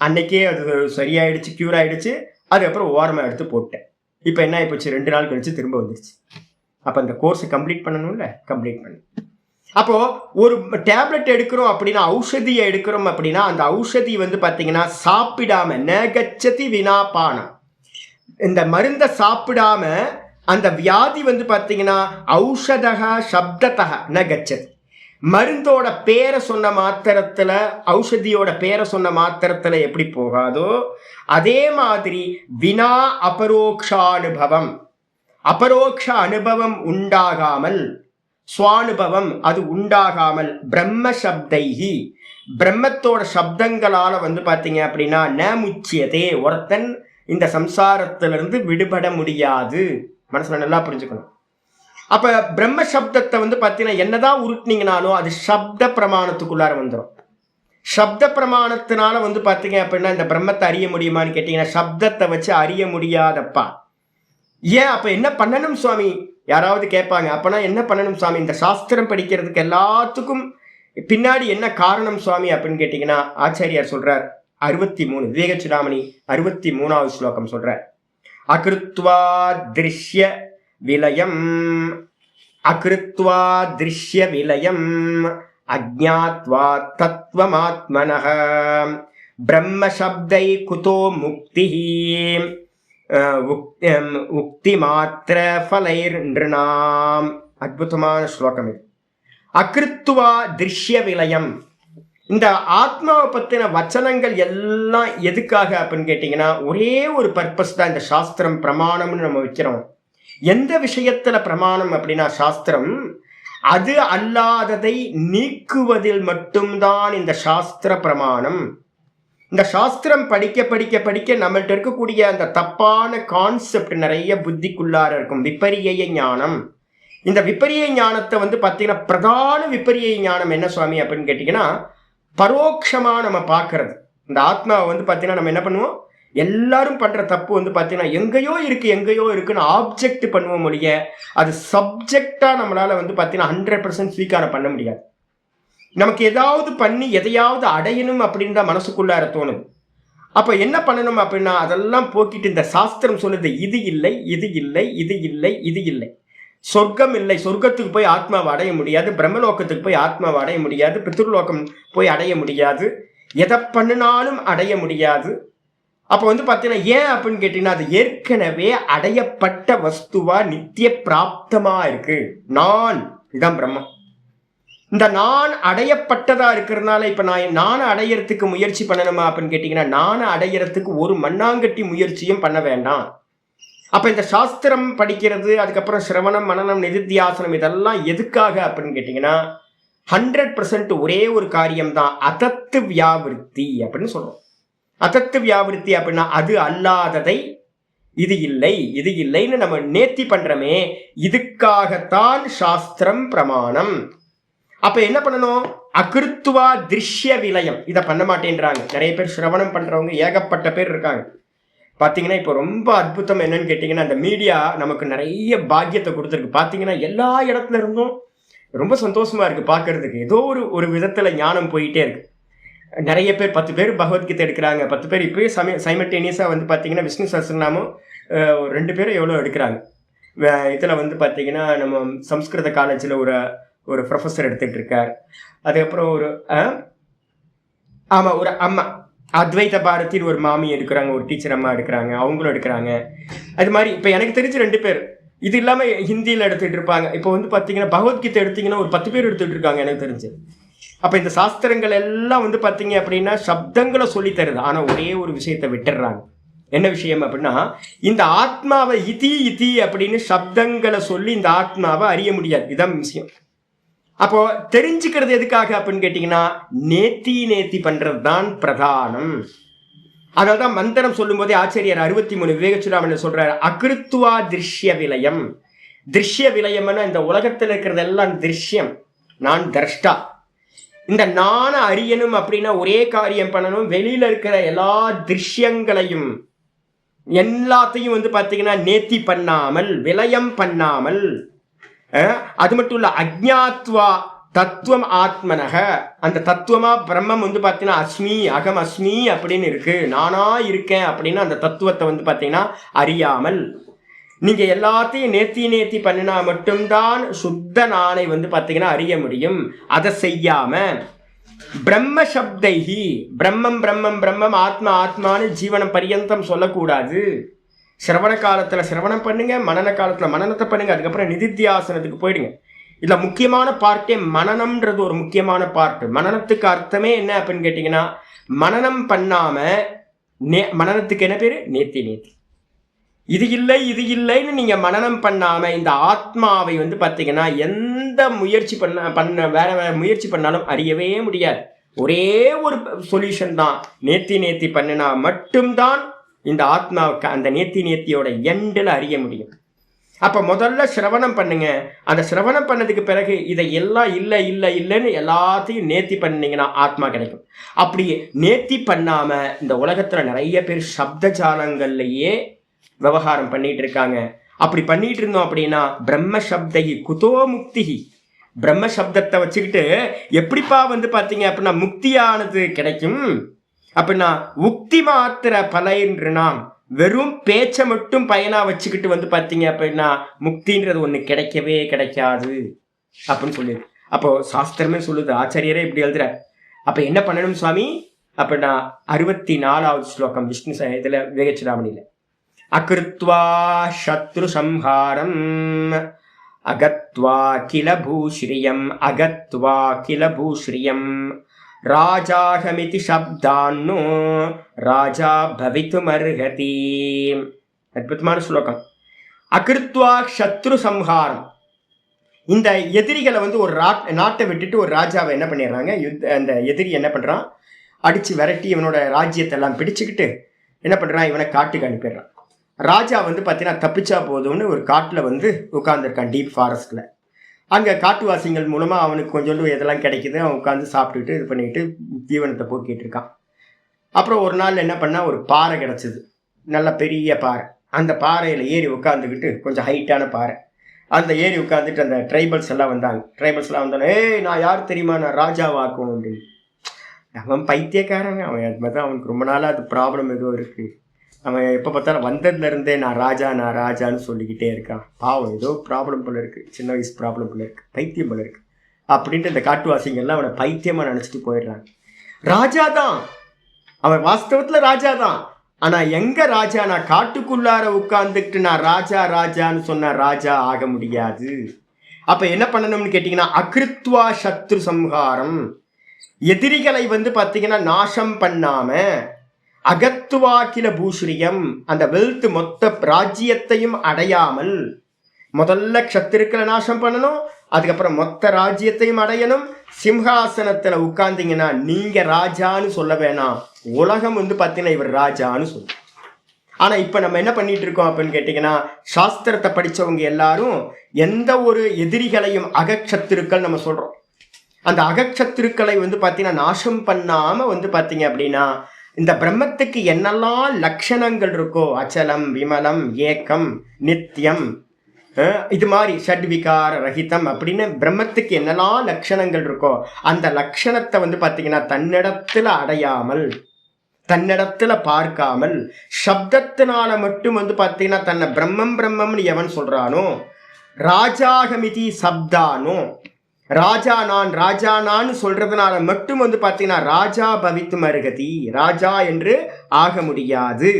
அன்னைக்கே அது சரியாயிடுச்சு, க்யூர் ஆகிடுச்சு. அதுக்கப்புறம் ஓரமாக எடுத்து போட்டேன். இப்போ என்ன ஆகிப்போச்சு, 2 நாள் கழிச்சு திரும்ப வந்துடுச்சு. அப்போ அந்த கோர்ஸை கம்ப்ளீட் பண்ணணும்ல, கம்ப்ளீட் பண்ணு. அப்போது ஒரு டேப்லெட் எடுக்கிறோம் அப்படின்னா, ஔஷதியை எடுக்கிறோம் அப்படின்னா, அந்த ஔஷதி பார்த்தீங்கன்னா சாப்பிடாம, நகச்சதி வினாபானம், இந்த மருந்தை சாப்பிடாம அந்த வியாதி பார்த்தீங்கன்னா ஔஷதக சப்ததக நகச்சதி. மருந்தோட பேரை சொன்ன மாத்திரத்தில், ஔஷதியோட பேரை சொன்ன மாத்திரத்தில் எப்படி போகாதோ அதே மாதிரி வினா அபரோக்ஷானுபவம், அபரோக்ஷ அனுபவம் உண்டாகாமல், சுவானுபவம் அது உண்டாகாமல், பிரம்ம சப்தைஹி பிரம்மத்தோட சப்தங்களால் பார்த்தீங்க அப்படின்னா ந முச்சியதே, ஒருத்தன் இந்த சம்சாரத்திலிருந்து விடுபட முடியாது. மனசுல நல்லா புரிஞ்சுக்கணும். அப்போ பிரம்ம சப்தத்தை பார்த்தீங்கன்னா என்னதான் உருட்டினீங்கனாலும் அது சப்த பிரமாணத்துக்குள்ளார வந்துடும். சப்த பிரமாணத்தினால பார்த்தீங்க அப்படின்னா இந்த பிரம்மத்தை அறிய முடியுமான்னு கேட்டிங்கன்னா, சப்தத்தை வச்சு அறிய முடியாதப்பா. ஏன் அப்போ என்ன பண்ணணும் சுவாமி யாராவது கேட்பாங்க. அப்போனா என்ன பண்ணணும் சுவாமி, இந்த சாஸ்திரம் படிக்கிறதுக்கு எல்லாத்துக்கும் பின்னாடி என்ன காரணம் சுவாமி அப்படின்னு கேட்டிங்கன்னா, ஆச்சாரியார் சொல்கிறார் 63 விவேகச்சுடாமணி 63வது ஸ்லோகம் சொல்கிறார், அகிருத்வா திருஷ்ய விலயம் அகிருத்வா திருஷ்ய விலயம் அஜ்ஞாத்வா தத்வமாத்மனஹ பிரம்ம சப்தை குதோ முக்திஹி உக்தி மாத்திர ஃபலைர் நிருணாம். அற்புதமான ஸ்லோகம் இது. அகிருத்வா திருஷ்ய விலயம். இந்த ஆத்மாவை பற்றின வச்சனங்கள் எல்லாம் எதுக்காக அப்படின்னு கேட்டிங்கன்னா, ஒரே ஒரு பர்பஸ் தான் இந்த சாஸ்திரம் பிரமாணம்னு நம்ம வைக்கிறோம். எந்த விஷயத்துல பிரமாணம் அப்படின்னா, சாஸ்திரம் அது அல்லாததை நீக்குவதில் மட்டும்தான் இந்த சாஸ்திர பிரமாணம். இந்த சாஸ்திரம் படிக்க படிக்க படிக்க நம்மள்ட்ட இருக்கக்கூடிய அந்த தப்பான கான்செப்ட் நிறைய புத்திக்குள்ளார இருக்கும். விபரிய ஞானம். இந்த விபரிய ஞானத்தை பார்த்தீங்கன்னா, பிரதான விபரிய ஞானம் என்ன சுவாமி அப்படின்னு கேட்டிங்கன்னா, பரோட்சமா நம்ம பார்க்கறது. இந்த ஆத்மாவை பார்த்தீங்கன்னா நம்ம என்ன பண்ணுவோம், எல்லாரும் பண்ற தப்பு பார்த்தீங்கன்னா எங்கேயோ இருக்குன்னு ஆப்ஜெக்ட் பண்ணுவோம் மொழிய, அது சப்ஜெக்டா நம்மளால பார்த்தீங்கன்னா 100% ஸ்வீகாரம் பண்ண முடியாது. நமக்கு ஏதாவது பண்ணி எதையாவது அடையணும் அப்படின்னு தான் மனசுக்குள்ளார தோணுது. அப்ப என்ன பண்ணணும் அப்படின்னா, அதெல்லாம் போக்கிட்டு இந்த சாஸ்திரம் சொல்லுது, இது இல்லை, இது இல்லை, இது இல்லை, இது இல்லை. சொர்க்கம் இல்லை, சொர்க்கத்துக்கு போய் ஆத்மாவை அடைய முடியாது, பிரம்மலோகத்துக்கு போய் ஆத்மாவை அடைய முடியாது, பித்ருலோகம் போய் அடைய முடியாது, எதை பண்ணினாலும் அடைய முடியாது. அப்போ பார்த்தீங்கன்னா ஏன் அப்படின்னு கேட்டீங்கன்னா, அது ஏற்கனவே அடையப்பட்ட வஸ்துவா நித்திய பிராப்தமா இருக்கு. நான் இதுதான் பிரம்மம். இந்த நான் அடையப்பட்டதா இருக்கிறதுனால இப்ப நான் அடையறதுக்கு முயற்சி பண்ணணுமா அப்படின்னு கேட்டீங்கன்னா, நான் அடையறதுக்கு ஒரு மண்ணாங்கட்டி முயற்சியும் பண்ண வேண்டாம். அப்ப இந்த சாஸ்திரம் படிக்கிறது, அதுக்கப்புறம் சிரவணம், மனனம், நிதித்தியாசனம் இதெல்லாம் எதுக்காக அப்படின்னு கேட்டீங்கன்னா 100% ஒரே ஒரு காரியம்தான், அதத்து வியாவிருத்தி அப்படின்னு சொல்றோம். அதத்து வியாவிருத்தி அப்படின்னா அது அல்லாததை இது இல்லை இது இல்லைன்னு நம்ம நேர்த்தி பண்றோமே, இதுக்காகத்தான் சாஸ்திரம் பிரமாணம். அப்ப என்ன பண்ணணும்? அகிருத்துவா திருஷ்ய விலயம் இதை பண்ண மாட்டேன்றாங்க. நிறைய பேர் சிரவணம் பண்றவங்க ஏகப்பட்ட பேர் இருக்காங்க. பாத்தீங்கன்னா இப்போ ரொம்ப அற்புதம் என்னன்னு கேட்டீங்கன்னா, அந்த மீடியா நமக்கு நிறைய பாக்கியத்தை கொடுத்துருக்கு. பாத்தீங்கன்னா எல்லா இடத்துல இருந்தும் ரொம்ப சந்தோஷமா இருக்கு பார்க்கறதுக்கு. ஏதோ ஒரு விதத்துல ஞானம் போயிட்டே இருக்கு. நிறைய பேர் 10 பேர் பகவத்கீதை எடுக்கிறாங்க, 10 பேர் இப்பயே சைமல்டேனியஸா வந்து பாத்தீங்கன்னா விஷ்ணு சஹஸ்ரநாமம் 2 பேரும் எவ்வளோ எடுக்கிறாங்க. இதுல வந்து பாத்தீங்கன்னா நம்ம சம்ஸ்கிருத காலேஜில் ஒரு ப்ரொஃபஸர் எடுத்துட்டு இருக்கார். அதுக்கப்புறம் ஒரு அம்மா அத்வைத பாரதின்னு ஒரு மாமி எடுக்கிறாங்க, ஒரு டீச்சர் அம்மா எடுக்கிறாங்க, அவங்களும் எடுக்கிறாங்க. அது மாதிரி இப்போ எனக்கு தெரிஞ்சு 2 பேர். இது இல்லாமல் ஹிந்தியில் எடுத்துகிட்டு இருப்பாங்க. இப்போ வந்து பார்த்தீங்கன்னா பகவத்கீதை எடுத்தீங்கன்னா ஒரு 10 பேர் எடுத்துகிட்டு இருக்காங்க எனக்கு தெரிஞ்சு. அப்போ இந்த சாஸ்திரங்கள் எல்லாம் வந்து பார்த்தீங்க அப்படின்னா சப்தங்களை சொல்லி தருது, ஆனால் ஒரே ஒரு விஷயத்தை விட்டுடுறாங்க. என்ன விஷயம் அப்படின்னா, இந்த ஆத்மாவை இதி அப்படின்னு சப்தங்களை சொல்லி இந்த ஆத்மாவை அறிய முடியாது. இதுதான் விஷயம். அப்போ தெரிஞ்சுக்கிறது எதுக்காக அப்படின்னு கேட்டீங்கன்னா, நேத்தி பண்றது தான் பிரதானம். அதனால்தான் மந்திரம் சொல்லும் போதே ஆச்சாரியர் 63 விவேகச்சுடாமன் சொல்றாரு, அகிருத்துவா திருஷ்ய விலயம். திருஷ்ய விலயம்னா இந்த உலகத்தில் இருக்கிறது எல்லாம் திருஷ்யம், நான் திரஷ்டா. இந்த நான அறியணும் அப்படின்னா ஒரே காரியம் பண்ணணும், வெளியில இருக்கிற எல்லா திருஷ்யங்களையும் எல்லாத்தையும் வந்து பார்த்தீங்கன்னா நேத்தி பண்ணாமல், விலயம் பண்ணாமல், அது மட்டும் இல்ல அஜ்ஞாத்வா தத்துவம் ஆத்மனக, அந்த தத்துவமா பிரம்மம் வந்து பார்த்தீங்கன்னா அஸ்மி அகம் அஸ்மி அப்படின்னு இருக்கு, நானா இருக்கேன் அப்படின்னு அந்த தத்துவத்தை வந்து பார்த்தீங்கன்னா அறியாமல் நீங்க எல்லாத்தையும் நேத்தி பண்ணினா மட்டும்தான் சுத்த நானை வந்து பார்த்தீங்கன்னா அறிய முடியும். அதை செய்யாம பிரம்ம சப்தைஹி, பிரம்மம் பிரம்மம் பிரம்மம் ஆத்மா ஆத்மான்னு ஜீவனம் பரியந்தம் சொல்லக்கூடாது. சிரவண காலத்துல சிரவணம் பண்ணுங்க, மனன காலத்துல மனனத்தை பண்ணுங்க, அதுக்கப்புறம் நிதித்தியாசனத்துக்கு போயிடுங்க. இதுல முக்கியமான பார்ட்டே மனனம்ன்றது ஒரு முக்கியமான பார்ட். மனனத்துக்கு அர்த்தமே என்ன அப்படின்னு கேட்டீங்கன்னா, மனனம் பண்ணாம மனனத்துக்கு என்ன பேரு? நேத்தி. இது இல்லைன்னு நீங்க மனனம் பண்ணாம இந்த ஆத்மாவை வந்து பார்த்தீங்கன்னா எந்த முயற்சி வேற முயற்சி பண்ணாலும் அறியவே முடியாது. ஒரே ஒரு சொல்யூஷன் தான், நேத்தி பண்ணினா மட்டும்தான் இந்த ஆத்மாவுக்கு அந்த நேத்தியோட எண்டில் அறிய முடியும். அப்ப முதல்ல சிரவணம் பண்ணுங்க. அந்த சிரவணம் பண்ணதுக்கு பிறகு இதை எல்லாம் இல்லைன்னு எல்லாத்தையும் நேத்தி பண்ணீங்கன்னா ஆத்மா கிடைக்கும். அப்படி நேத்தி பண்ணாம இந்த உலகத்துல நிறைய பேர் சப்த ஜாலங்கள்லயே விவகாரம் பண்ணிட்டு இருக்காங்க. அப்படி பண்ணிட்டு இருந்தோம் அப்படின்னா பிரம்ம சப்தகி குதோ முக்திகி, பிரம்ம சப்தத்தை வச்சுக்கிட்டு எப்படிப்பா வந்து பார்த்தீங்க அப்படின்னா முக்தியானது கிடைக்கும் அப்படின்னா, உக்தி மாத்திர பலன்றாம், வெறும் பேச்சை மட்டும் பயனா வச்சுக்கிட்டு வந்து பார்த்தீங்க அப்படின்னா முக்தின்றது ஒன்று கிடைக்கவே கிடைக்காது அப்படின்னு சொல்லிடு. அப்போ சாஸ்திரமே சொல்லுது, ஆச்சாரியரே இப்படி எழுதுற. அப்ப என்ன பண்ணணும் சுவாமி அப்படின்னா 64வது ஸ்லோகம் விஷ்ணு இதுல விவேகச்சுடாமணியில, அகிருத்வா சத்ரு சம்ஹாரம் அகத்வா கில பூஸ்ரீயம் அகத்வா கில பூஸ்ரீயம் ராஜாகமிதி சப்தான்னு ராஜா பவித்துமர்ஹதி. அற்புதமான ஸ்லோகம். அகிருத்வா சத்ரு சம்ஹாரம், இந்த எதிரிகளை வந்து ஒரு நாட்டை விட்டுட்டு ஒரு ராஜாவை என்ன பண்ணிடுறாங்க, அந்த எதிரி என்ன பண்றான், அடிச்சு விரட்டி இவனோட ராஜ்யத்தை எல்லாம் பிடிச்சுக்கிட்டு என்ன பண்றான், இவனை காட்டுக்கு அனுப்பிடுறான். ராஜா வந்து பார்த்தீங்கன்னா தப்பிச்சா போதும்னு ஒரு காட்டில் வந்து உட்காந்துருக்கான், டீப் ஃபாரஸ்ட்ல. அங்கே காட்டுவாசிகள் மூலமாக அவனுக்கு கொஞ்சோண்டு எதெல்லாம் கிடைக்குது அவன் உட்காந்து சாப்பிட்டுக்கிட்டு இது பண்ணிக்கிட்டு ஜீவனத்தை போக்கிட்டு இருக்கான். அப்புறம் ஒரு நாள் என்ன பண்ணா, ஒரு பாறை கிடச்சிது, நல்ல பெரிய பாறை. அந்த பாறையில் ஏறி உட்காந்துக்கிட்டு, கொஞ்சம் ஹைட்டான பாறை, அந்த ஏறி உட்காந்துட்டு அந்த ட்ரைபல்ஸ் எல்லாம் வந்தாங்க. ட்ரைபல்ஸ்லாம் வந்தாலும், ஏய் நான் யார் தெரியுமா, நான் ராஜாவாக்கும் அப்படின்னு. அவன் பைத்தியக்காரங்க, அவன் அது மாதிரி தான், அவனுக்கு ரொம்ப நாளாக அது ப்ராப்ளம் எதுவும் இருக்குது. அவன் எப்போ பார்த்தாலும் வந்ததுலேருந்தே நான் ராஜான்னு சொல்லிக்கிட்டே இருக்கான். பாவம் ஏதோ ப்ராப்ளம் போல இருக்குது, சின்ன வயசு ப்ராப்ளம் போல இருக்குது, பைத்தியம் போல இருக்குது அப்படின்ட்டு இந்த காட்டுவாசிங்கள்லாம் அவனை பைத்தியமாக நினச்சிட்டு போயிடுறாங்க. ராஜா தான் அவன், வாஸ்தவத்தில் ராஜா தான். ஆனால் எங்கே ராஜா, நான் காட்டுக்குள்ளார உட்காந்துக்கிட்டு நான் ராஜான்னு சொன்ன ராஜா ஆக முடியாது. அப்ப என்ன பண்ணணும்னு கேட்டீங்கன்னா அகிருத்வா சத்ரு சம்ஹாரம், எதிரிகளை வந்து பாத்தீங்கன்னா நாசம் பண்ணாம, அகத்துவா கில பூஸ்ரியம், அந்த வெல்த் மொத்த ராஜ்யத்தையும் அடையாமல், முதல்ல சத்துருக்களை நாசம் பண்ணணும், அதுக்கப்புறம் மொத்த ராஜ்யத்தையும் அடையணும். சிம்ஹாசனத்துல உட்கார்ந்தீங்கன்னா நீங்க ராஜான்னு சொல்ல வேணாம், உலகம் வந்து பாத்தீங்கன்னா இவர் ராஜான்னு சொல்லும். ஆனா இப்ப நம்ம என்ன பண்ணிட்டு இருக்கோம் அப்படின்னு கேட்டீங்கன்னா, சாஸ்திரத்தை படிச்சவங்க எல்லாரும் எந்த ஒரு எதிரிகளையும் அகச்சத்துருக்கள் நம்ம சொல்றோம். அந்த அகச்சத்துருக்களை வந்து பாத்தீங்கன்னா நாசம் பண்ணாம வந்து பாத்தீங்க அப்படின்னா இந்த பிரம்மத்துக்கு என்னெல்லாம் லட்சணங்கள் இருக்கோ, அச்சலம், விமலம், ஏக்கம், நித்தியம், இது மாதிரி ஷட்விகார ரஹிதம் அப்படின்னு பிரம்மத்துக்கு என்னெல்லாம் லட்சணங்கள் இருக்கோ அந்த லட்சணத்தை வந்து பாத்தீங்கன்னா தன்னிடத்துல அடையாமல், தன்னிடத்துல பார்க்காமல், சப்தத்தினால மட்டும் வந்து பாத்தீங்கன்னா தன்னை பிரம்மம் பிரம்மம்னு எவன் சொல்றானோ, ராஜாகமிதி சப்தானோ, ராஜா நான் ராஜா நான் சொல்றதுனால மட்டும் வந்து பாத்தீங்கன்னா ராஜா பவித்து மருகதி, ராஜா என்று ஆக முடியாது.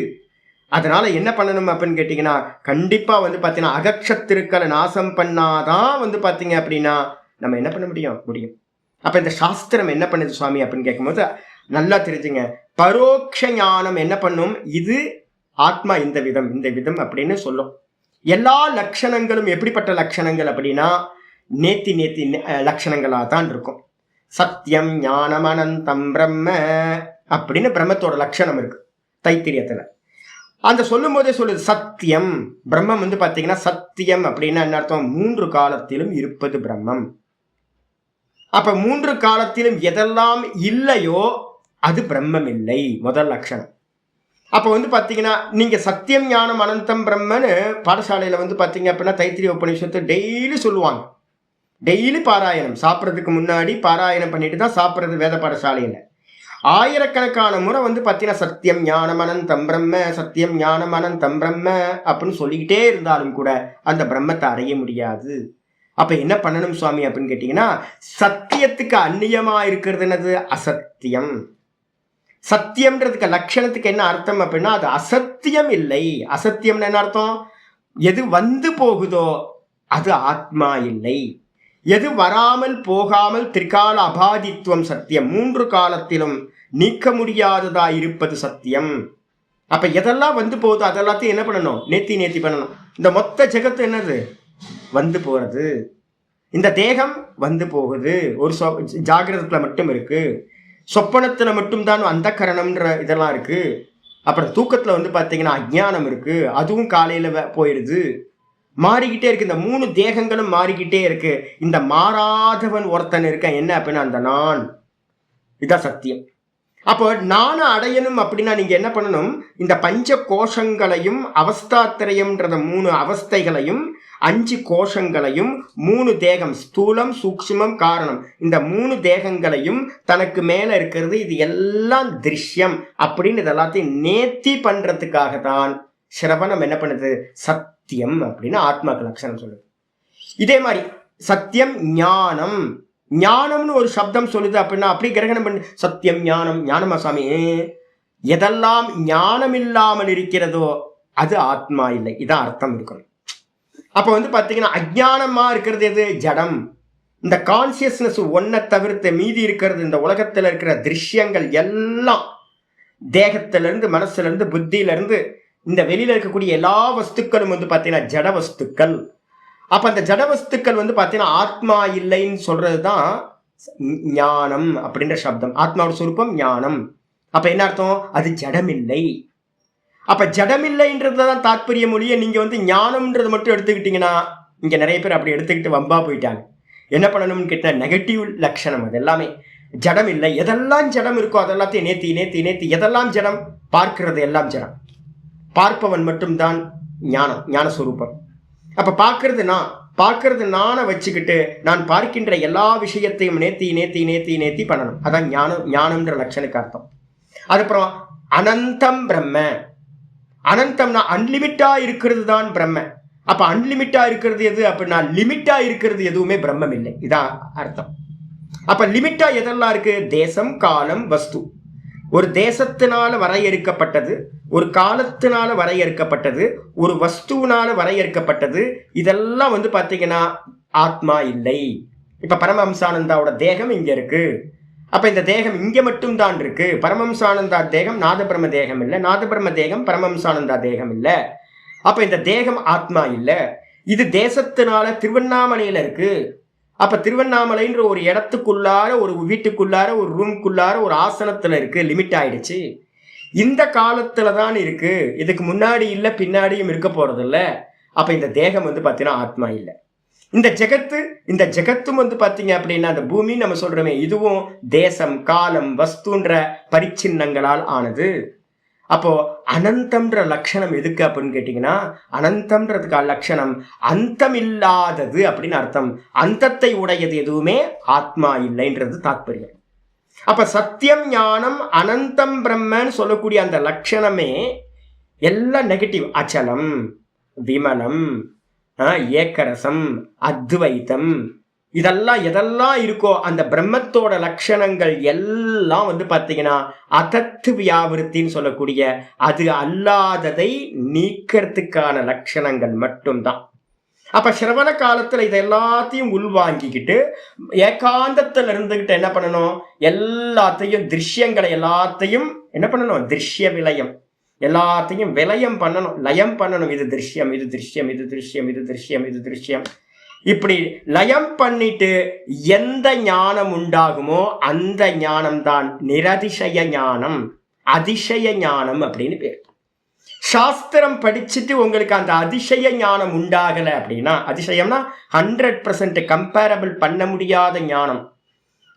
அதனால என்ன பண்ணணும் அப்படின்னு கேட்டீங்கன்னா, கண்டிப்பா வந்து பாத்தீங்கன்னா அகச்சத்திருக்களை நாசம் பண்ணாதான் வந்து பாத்தீங்க அப்படின்னா நம்ம என்ன பண்ண முடியும். அப்ப இந்த சாஸ்திரம் என்ன பண்ணுது சுவாமி அப்படின்னு கேட்கும்போது நல்லா தெரிஞ்சுங்க. பரோட்ச ஞானம் என்ன பண்ணும், இது ஆத்மா இந்த விதம் அப்படின்னு சொல்லும். எல்லா லட்சணங்களும் எப்படிப்பட்ட லட்சணங்கள் அப்படின்னா நேத்தி லட்சணங்களா தான் இருக்கும். சத்தியம் ஞானம் அனந்தம் பிரம்ம அப்படின்னு பிரம்மத்தோட லட்சணம் இருக்கு தைத்திரியத்துல. அந்த சொல்லும் போதே சொல்லுது சத்தியம், பிரம்மம் வந்து பாத்தீங்கன்னா சத்தியம் அப்படின்னா என்ன அர்த்தம், 3 காலத்திலும் இருப்பது பிரம்மம். அப்ப 3 காலத்திலும் எதெல்லாம் இல்லையோ அது பிரம்மம் இல்லை, முதல் லட்சணம். அப்ப வந்து பாத்தீங்கன்னா நீங்க சத்தியம் ஞானம் அனந்தம் பிரம்மன்னு பாடசாலையில வந்து பாத்தீங்க அப்படின்னா தைத்திரிய உபநிஷத்து டெய்லி சொல்லுவாங்க. டெய்லி பாராயணம், சாப்பிட்றதுக்கு முன்னாடி பாராயணம் பண்ணிட்டு தான் சாப்பிட்றது வேத பாடசாலையில. ஆயிரக்கணக்கான முறை வந்து பார்த்தீங்கன்னா சத்தியம் ஞானம் அனந்தம் பிரம்ம, சத்தியம் ஞானம் அனந்தம் பிரம்ம அப்படின்னு சொல்லிக்கிட்டே இருந்தாலும் கூட அந்த பிரம்மத்தை அடைய முடியாது. அப்ப என்ன பண்ணணும் சுவாமி அப்படின்னு கேட்டீங்கன்னா, சத்தியத்துக்கு அந்நியமா இருக்கிறது என்னது, அசத்தியம். சத்தியம்ன்றதுக்கு லட்சணத்துக்கு என்ன அர்த்தம் அப்படின்னா அது அசத்தியம் இல்லை. அசத்தியம்னு என்ன அர்த்தம், எது வந்து போகுதோ அது ஆத்மா இல்லை. எது வராமல் போகாமல் திரிகால அபாதித்துவம் சத்தியம், 3 காலத்திலும் நீக்க முடியாததா இருப்பது சத்தியம். அப்ப எதெல்லாம் வந்து போகுதோ அதெல்லாத்தையும் என்ன பண்ணணும், நேத்தி பண்ணணும். இந்த மொத்த ஜெகத்து என்னது, வந்து போறது. இந்த தேகம் வந்து போகுது, ஒரு ஜாகிரதத்துல மட்டும் இருக்கு, சொப்பனத்துல மட்டும்தான் அந்த கரணம்ன்ற இதெல்லாம் இருக்கு. அப்புறம் தூக்கத்துல வந்து பாத்தீங்கன்னா அஜ்ஞானம் இருக்கு, அதுவும் காலையில போயிடுது, மாறிக்கிட்டே இருக்கு. இந்த 3 தேகங்களும் மாறிக்கிட்டே இருக்கு. இந்த மாறாதவன் ஒருத்தன் இருக்க, என்ன அப்படின்னா அந்த நான், இதான் சத்தியம். அப்போ நானை அடையணும் அப்படின்னா நீங்க என்ன பண்ணணும், இந்த பஞ்ச கோஷங்களையும் அவஸ்தாத்திரயம்ன்றத 3 அவஸ்தைகளையும் 5 கோஷங்களையும் 3 தேகம், ஸ்தூலம் சூக்ஷ்மம் காரணம், இந்த 3 தேகங்களையும் தனக்கு மேல இருக்கிறது இது எல்லாம் திருஷ்யம் அப்படின்னு இதெல்லாத்தையும் நேர்த்தி பண்றதுக்காக தான் சிரவணம் என்ன பண்ணுது, சத்தியம் அப்படின்னு ஆத்மாக்கு லட்சணம் சொல்லுது. இதே மாதிரி சத்தியம் ஞானம், ஞானம்னு ஒரு சப்தம் சொல்லுது அப்படின்னா அப்படி கிரகணம் பண்ணி சத்தியம் ஞானம், ஞானமா சாமி, எதெல்லாம் ஞானம் இல்லாமல் இருக்கிறதோ அது ஆத்மா இல்லை, இதான் அர்த்தம் இருக்கணும். அப்ப வந்து பாத்தீங்கன்னா அஜ்ஞானமா இருக்கிறது எது, ஜடம். இந்த கான்சியஸ்னஸ் ஒன்னை தவிர்த்து மீதி இருக்கிறது இந்த உலகத்துல இருக்கிற திருஷ்யங்கள் எல்லாம் தேகத்துல இருந்து மனசுல இருந்து புத்தியில இருந்து இந்த வெளியில இருக்கக்கூடிய எல்லா வஸ்துக்களும் வந்து பாத்தீங்கன்னா ஜட வஸ்துக்கள். அப்ப அந்த ஜட வஸ்துக்கள் வந்து பாத்தீங்கன்னா ஆத்மா இல்லைன்னு சொல்றதுதான் ஞானம் அப்படின்ற சப்தம். ஆத்மாவோட சுரூபம் ஞானம். அப்ப என்ன அர்த்தம், அது ஜடமில்லை. அப்ப ஜடமில்லைன்றதுதான் தாற்பரிய மொழியை நீங்க வந்து ஞானம்ன்றது மட்டும் எடுத்துக்கிட்டீங்கன்னா, இங்க நிறைய பேர் அப்படி எடுத்துக்கிட்டு வம்பா போயிட்டாங்க. என்ன பண்ணணும்னு கேட்டா நெகட்டிவ் லட்சணம் அது எல்லாமே. ஜடம் இல்லை, எதெல்லாம் ஜடம் இருக்கோ அதெல்லாத்தையும் நேத்தி எதெல்லாம் ஜடம், பார்க்கிறது எல்லாம் ஜடம், பார்ப்பவன் மட்டும்தான் ஞானம், ஞானஸ்வரூபம். அப்ப பார்க்கறது நானை வச்சுக்கிட்டு நான் பார்க்கின்ற எல்லா விஷயத்தையும் நேத்தி பண்ணணும். அதான் ஞானம்ன்ற லட்சணுக்கு அர்த்தம். அதுக்கப்புறம் அனந்தம் பிரம்ம, அனந்தம்னா அன்லிமிட்டா இருக்கிறது தான் பிரம்ம. அப்ப அன்லிமிட்டா இருக்கிறது எது அப்படின்னா லிமிட்டா இருக்கிறது எதுவுமே பிரம்மம் இல்லை, இதான் அர்த்தம். அப்ப லிமிட்டா எதெல்லாம் இருக்கு, தேசம் காலம் வஸ்து. ஒரு தேசத்தினால வரையறுக்கப்பட்டது, ஒரு காலத்தினால வரையறுக்கப்பட்டது, ஒரு வஸ்துவினால வரையறுக்கப்பட்டது, இதெல்லாம் வந்து பாத்தீங்கன்னா ஆத்மா இல்லை. இப்ப பரமஹம்சானந்தாவோட தேகம் இங்க இருக்கு. அப்ப இந்த தேகம் இங்க மட்டும் தான் இருக்கு. பரமஹம்சானந்தா தேகம் நாதபிரம்ம தேகம் இல்ல, நாதபிரம்ம தேகம் பரமஹம்சானந்தா தேகம் இல்ல. அப்ப இந்த தேகம் ஆத்மா இல்ல. இது தேசத்தினால திருவண்ணாமலையில இருக்கு. அப்ப திருவண்ணாமலைன்ற ஒரு இடத்துக்குள்ளார, ஒரு வீட்டுக்குள்ளார, ஒரு ரூம்குள்ளார, ஒரு ஆசனத்துல இருக்கு. லிமிட் ஆயிடுச்சு. இந்த காலத்துல தான் இருக்கு. இதுக்கு முன்னாடி இல்ல, பின்னாடியும் இருக்க போறது இல்ல. அப்ப இந்த தேகம் வந்து பாத்தீங்கன்னா ஆத்மா இல்லை. இந்த ஜெகத்தும் வந்து பாத்தீங்க அப்படின்னா அந்த பூமி நம்ம சொல்றோமே, இதுவும் தேசம், காலம், வஸ்துன்ற பரிச்சின்னங்களால் ஆனது. அப்போ அனந்தம்ன்ற லட்சணம் எதுக்கு அப்படின்னு கேட்டீங்கன்னா, அனந்தம்ன்றதுக்கு லட்சணம் அந்தம் இல்லாதது அப்படின்னு அர்த்தம். அந்தத்தை உடையது எதுவுமே ஆத்மா இல்லைன்றது தாத்பரியம். அப்ப சத்தியம், ஞானம், அனந்தம், பிரம்மன்னு சொல்லக்கூடிய அந்த லட்சணமே எல்லாம் நெகட்டிவ். அச்சலம், விமலம், ஏக்கரசம், அத்வைத்தம், இதெல்லாம் எதெல்லாம் இருக்கோ அந்த பிரம்மத்தோட லட்சணங்கள் எல்லாம் வந்து பாத்தீங்கன்னா அதத்து வியாவிருத்தின்னு சொல்லக்கூடிய அது அல்லாததை நீக்கிறதுக்கான லட்சணங்கள் மட்டும்தான். அப்ப சிரவண காலத்துல இதை எல்லாத்தையும் உள்வாங்கிக்கிட்டு ஏகாந்தத்துல இருந்துகிட்டு என்ன பண்ணணும், எல்லாத்தையும் திருஷ்யங்களை எல்லாத்தையும் என்ன பண்ணணும், திருஷ்ய விலயம் எல்லாத்தையும் விலயம் பண்ணணும், லயம் பண்ணணும். இது திருஷ்யம், இது திருஷ்யம், இது திருஷ்யம், இது திருஷ்யம், இது திருஷ்யம், இப்படி லயம் பண்ணிட்டு எந்த ஞானம் உண்டாகுமோ அந்த ஞானம் தான் நிரதிசய ஞானம், அதிசய ஞானம் அப்படின்னு பேர். சாஸ்திரம் படிச்சுட்டு உங்களுக்கு அந்த அதிசய ஞானம் உண்டாகல அப்படின்னா, அதிசயம்னா 100% கம்பேரபிள் பண்ண முடியாத ஞானம்,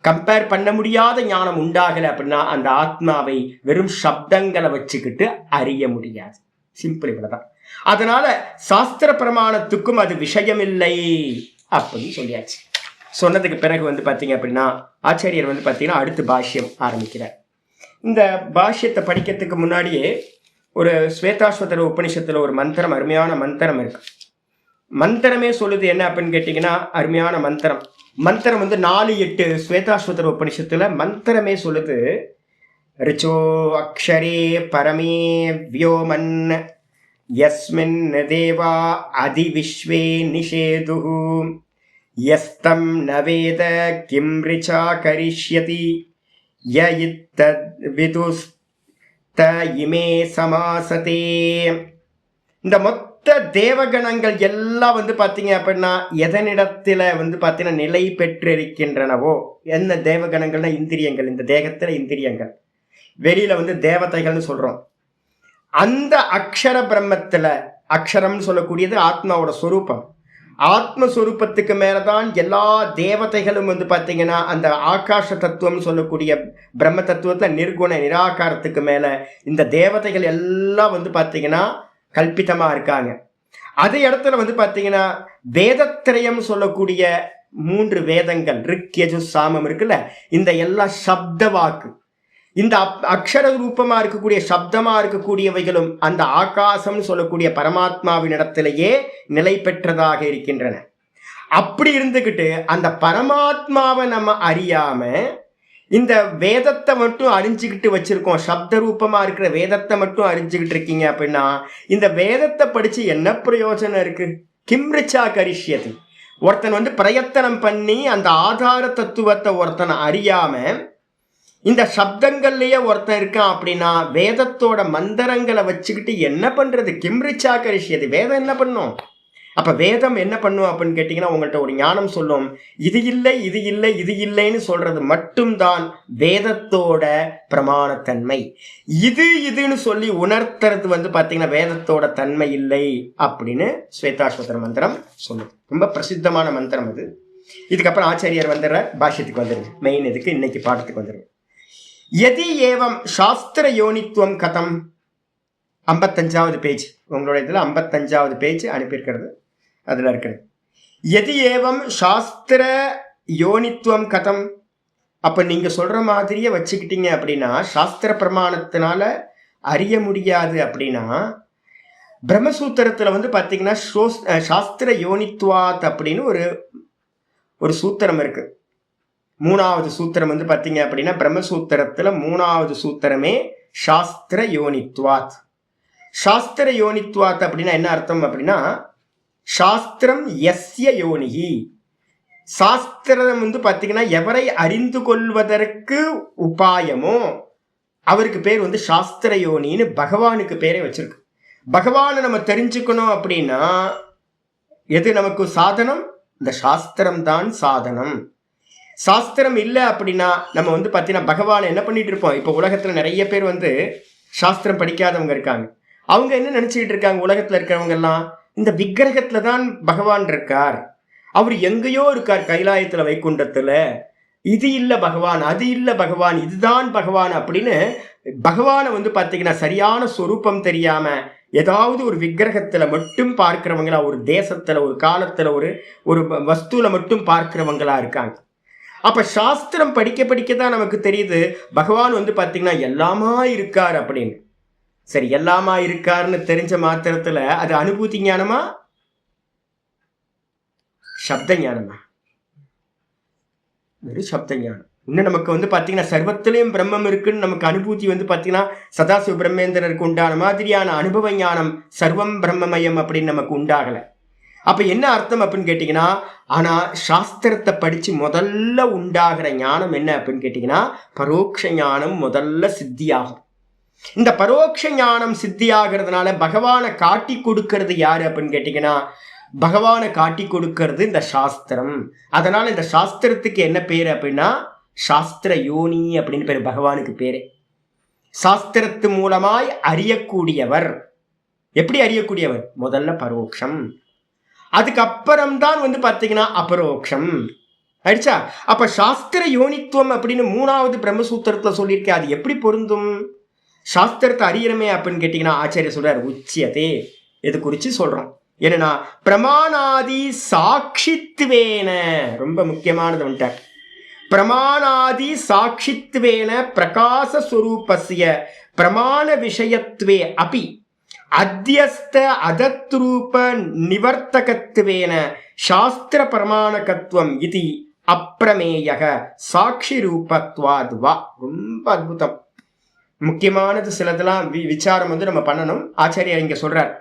கம்பேர் பண்ண முடியாத ஞானம் உண்டாகல அப்படின்னா அந்த ஆத்மாவை வெறும் சப்தங்களை வச்சுக்கிட்டு அறிய முடியாது. சிம்பிள், இவ்வளவுதான். அதனால சாஸ்திர பிரமாணத்துக்கும் அது விஷயம் இல்லை அப்படின்னு சொல்லியாச்சு. சொன்னதுக்கு பிறகு வந்து பாத்தீங்க அப்படின்னா ஆச்சாரியர் வந்து பாத்தீங்கன்னா அடுத்து பாஷ்யம் ஆரம்பிக்கிறார். இந்த பாஷ்யத்தை படிக்கிறதுக்கு முன்னாடியே ஒரு ஸ்வேதாஸ்வதர உபனிஷத்துல ஒரு மந்திரம், அருமையான மந்திரம் இருக்கு. மந்திரமே சொல்லுது என்ன அப்படின்னு கேட்டீங்கன்னா, அருமையான மந்திரம். மந்திரம் வந்து 4-8 ஸ்வேதாஸ்வதர உபனிஷத்துல மந்திரமே சொல்லுது. ரிச்சோ அக்ஷரே பரமே வியோமன் யஸ்மின் தேவா அதி விஸ்வே நிஷேதுஹு யஸ்தம் நவேத கிம் ரிச்சா கரிஷ்யதி யயித்தத் விதுஸ்த இமே சமாசதே. இந்த மொத்த தேவகணங்கள் எல்லாம் வந்து பாத்தீங்க அப்படின்னா எதனிடத்துல வந்து பாத்தீங்கன்னா நிலை பெற்றிருக்கின்றனவோ, என்ன தேவகணங்கள்னா இந்திரியங்கள், இந்த தேகத்துல இந்திரியங்கள், வெளியில வந்து தேவதைகள்னு சொல்றோம். அந்த அக்ஷர பிரம்மத்துல, அக்ஷரம்னு சொல்லக்கூடியது ஆத்மாவோட சொரூபம். ஆத்மஸ்வரூபத்துக்கு மேலதான் எல்லா தேவதைகளும் வந்து பாத்தீங்கன்னா அந்த ஆகாஷ தத்துவம் சொல்லக்கூடிய பிரம்ம தத்துவத்துல நிர்குண நிராகாரத்துக்கு மேல இந்த தேவதைகள் எல்லாம் வந்து பாத்தீங்கன்னா கல்பிதமா இருக்காங்க. அதே இடத்துல வந்து பாத்தீங்கன்னா வேதத்திரயம் சொல்லக்கூடிய 3 வேதங்கள், ரிக், யஜு, சாமம் இருக்குல்ல, இந்த எல்லா சப்த வாக்கு, இந்த அக்ஷர ரூபமா இருக்கக்கூடிய சப்தமா இருக்கக்கூடியவைகளும் அந்த ஆகாசம் சொல்லக்கூடிய பரமாத்மாவின் இடத்திலேயே நிலை பெற்றதாக இருக்கின்றன. அப்படி இருந்துகிட்டு அந்த பரமாத்மாவை நம்ம அறியாம இந்த வேதத்தை மட்டும் அறிஞ்சுக்கிட்டு வச்சிருக்கோம், சப்த ரூபமா இருக்கிற வேதத்தை மட்டும் அறிஞ்சுக்கிட்டு இருக்கீங்க அப்படின்னா இந்த வேதத்தை படிச்சு என்ன பிரயோஜனம் இருக்கு? கிம்ரிச்சா கரிஷ்யதி. ஒருத்தன் வந்து பிரயத்தனம் பண்ணி அந்த ஆதார தத்துவத்தை ஒருத்தனை அறியாம இந்த சப்தங்கள்லயே ஒருத்தன் இருக்கான் அப்படின்னா வேதத்தோட மந்திரங்களை வச்சுக்கிட்டு என்ன பண்றது? கிம்ரிச்சா கரிஷ்யதி. வேதம் என்ன பண்ணும்? அப்ப வேதம் என்ன பண்ணும் அப்படின்னு கேட்டீங்கன்னா, உங்கள்கிட்ட ஒரு ஞானம் சொல்லும், இது இல்லை, இது இல்லை, இது இல்லைன்னு சொல்றது மட்டும்தான் வேதத்தோட பிரமாணத்தன்மை. இதுன்னு சொல்லி உணர்த்துறது வந்து பாத்தீங்கன்னா வேதத்தோட தன்மை இல்லை அப்படின்னு ஸ்வேதாஸ்வதர மந்திரம் சொல்லுது. ரொம்ப பிரசித்தமான மந்திரம் அது. இதுக்கப்புறம் ஆச்சாரியர் வந்துடுற பாஷ்யத்துக்கு வந்துருங்க. மெயின் இதுக்கு இன்னைக்கு பாடத்துக்கு வந்துருங்க. எதி ஏவம் சாஸ்திர யோனித்துவம் கதம். 55வது பேஜ், உங்களோட இதுல 55வது பேஜ் அனுப்பியிருக்கிறது, அதுல இருக்கிறது. எதி ஏவம் சாஸ்திர யோனித்துவம் கதம். அப்ப நீங்க சொல்ற மாதிரியே வச்சுக்கிட்டீங்க அப்படின்னா சாஸ்திர பிரமாணத்தினால அறிய முடியாது அப்படின்னா, பிரம்மசூத்திரத்துல வந்து பாத்தீங்கன்னா சாஸ்திர யோனித்வாத் அப்படின்னு ஒரு சூத்திரம் இருக்கு. 3வது சூத்திரம் வந்து பாத்தீங்க அப்படின்னா பிரம்மசூத்திரத்துல 3வது சூத்திரமே சாஸ்திர யோனித்வாத். சாஸ்திர யோனித்வாத் அப்படின்னா என்ன அர்த்தம் அப்படின்னா, சாஸ்திரம் யஸ்ய யோனிஹி, சாஸ்திரம் வந்து பாத்தீங்கன்னா எவரை அறிந்து கொள்வதற்கு உபாயமோ அவருக்கு பேர் வந்து சாஸ்திர யோனின்னு பகவானுக்கு பேரே வச்சிருக்கு. பகவானை நம்ம தெரிஞ்சுக்கணும் அப்படின்னா எது நமக்கு சாதனம்? இந்த சாஸ்திரம் தான் சாதனம். சாஸ்திரம் இல்லை அப்படின்னா நம்ம வந்து பார்த்தீங்கன்னா பகவானை என்ன பண்ணிட்டு இருப்போம்? இப்போ உலகத்தில் நிறைய பேர் வந்து சாஸ்திரம் படிக்காதவங்க இருக்காங்க. அவங்க என்ன நினைச்சுக்கிட்டு இருக்காங்க? உலகத்தில் இருக்கிறவங்க எல்லாம் இந்த விக்கிரகத்துல தான் பகவான் இருக்கார், அவர் எங்கேயோ இருக்கார் கைலாயத்துல வைகுண்டத்துல, இது இல்லை பகவான், அது இல்லை பகவான், இதுதான் பகவான் அப்படின்னு பகவானை வந்து பார்த்தீங்கன்னா சரியான சொரூபம் தெரியாம ஏதாவது ஒரு விக்கிரகத்துல மட்டும் பார்க்கிறவங்களா, ஒரு தேசத்துல, ஒரு காலத்துல, ஒரு வஸ்துல மட்டும் பார்க்கிறவங்களா இருக்காங்க. அப்ப சாஸ்திரம் படிக்க படிக்கதான் நமக்கு தெரியுது பகவான் வந்து பாத்தீங்கன்னா எல்லாமா இருக்கார் அப்படின்னு. சரி, எல்லாமா இருக்காருன்னு தெரிஞ்ச மாத்திரத்துல அது அனுபூதி ஞானமா, சப்த ஞானமா? வெறும் சப்த ஞானம். இன்னும் நமக்கு வந்து பாத்தீங்கன்னா சர்வத்திலையும் பிரம்மம் இருக்குன்னு நமக்கு அனுபூதி வந்து பாத்தீங்கன்னா சதாசிவ பிரம்மேந்திரருக்கு உண்டான மாதிரியான அனுபவ ஞானம் சர்வம் பிரம்மமயம் அப்படின்னு நமக்கு உண்டாகல. அப்ப என்ன அர்த்தம் அப்படின்னு கேட்டீங்கன்னா, ஆனா சாஸ்திரத்தை படிச்சு முதல்ல உண்டாகிற ஞானம் என்ன அப்படின்னு கேட்டீங்கன்னா பரோட்ச ஞானம் முதல்ல சித்தியாகும். இந்த பரோட்ச ஞானம் சித்தியாகிறதுனால பகவானை காட்டி கொடுக்கறது யாரு அப்படின்னு கேட்டீங்கன்னா பகவானை காட்டி கொடுக்கறது இந்த சாஸ்திரம். அதனால இந்த சாஸ்திரத்துக்கு என்ன பேரு அப்படின்னா சாஸ்திர யோனி அப்படின்னு பேரு பகவானுக்கு பேரு. சாஸ்திரத்து மூலமாய் அறியக்கூடியவர். எப்படி அறியக்கூடியவர்? முதல்ல பரோட்சம், அதுக்கப்புறம்தான் வந்து பாத்தீங்கன்னா அபரோக்ஷம். ஆயிடுச்சா? அப்ப சாஸ்திர யோனித்துவம் அப்படின்னு 3வது பிரம்மசூத்திரத்துல சொல்லியிருக்கேன். அது எப்படி பொருந்தும்? சாஸ்திரத்தை அறியறமே அப்படின்னு கேட்டீங்கன்னா ஆச்சாரிய சொல்றார் உச்சியதே. இது குறிச்சு சொல்றோம். என்னன்னா பிரமாணாதி சாட்சித்துவேன, ரொம்ப முக்கியமானது வந்துட்டார். பிரமாணாதி சாட்சித்துவேன பிரகாசஸ்வரூபஸ்ய பிரமாண விஷயத்வே அபி அத்தியஸ்த அதத்ரூப நிவர்த்தகத்துவேன சாஸ்திர பிரமாணகத்துவம் இது அப்பிரமேயக சாட்சி ரூபத்வாத்வா. ரொம்ப அற்புதம், முக்கியமானது. சிலதெல்லாம் விசாரம் வந்து நம்ம பண்ணணும். ஆச்சாரியார் இங்க சொல்றார்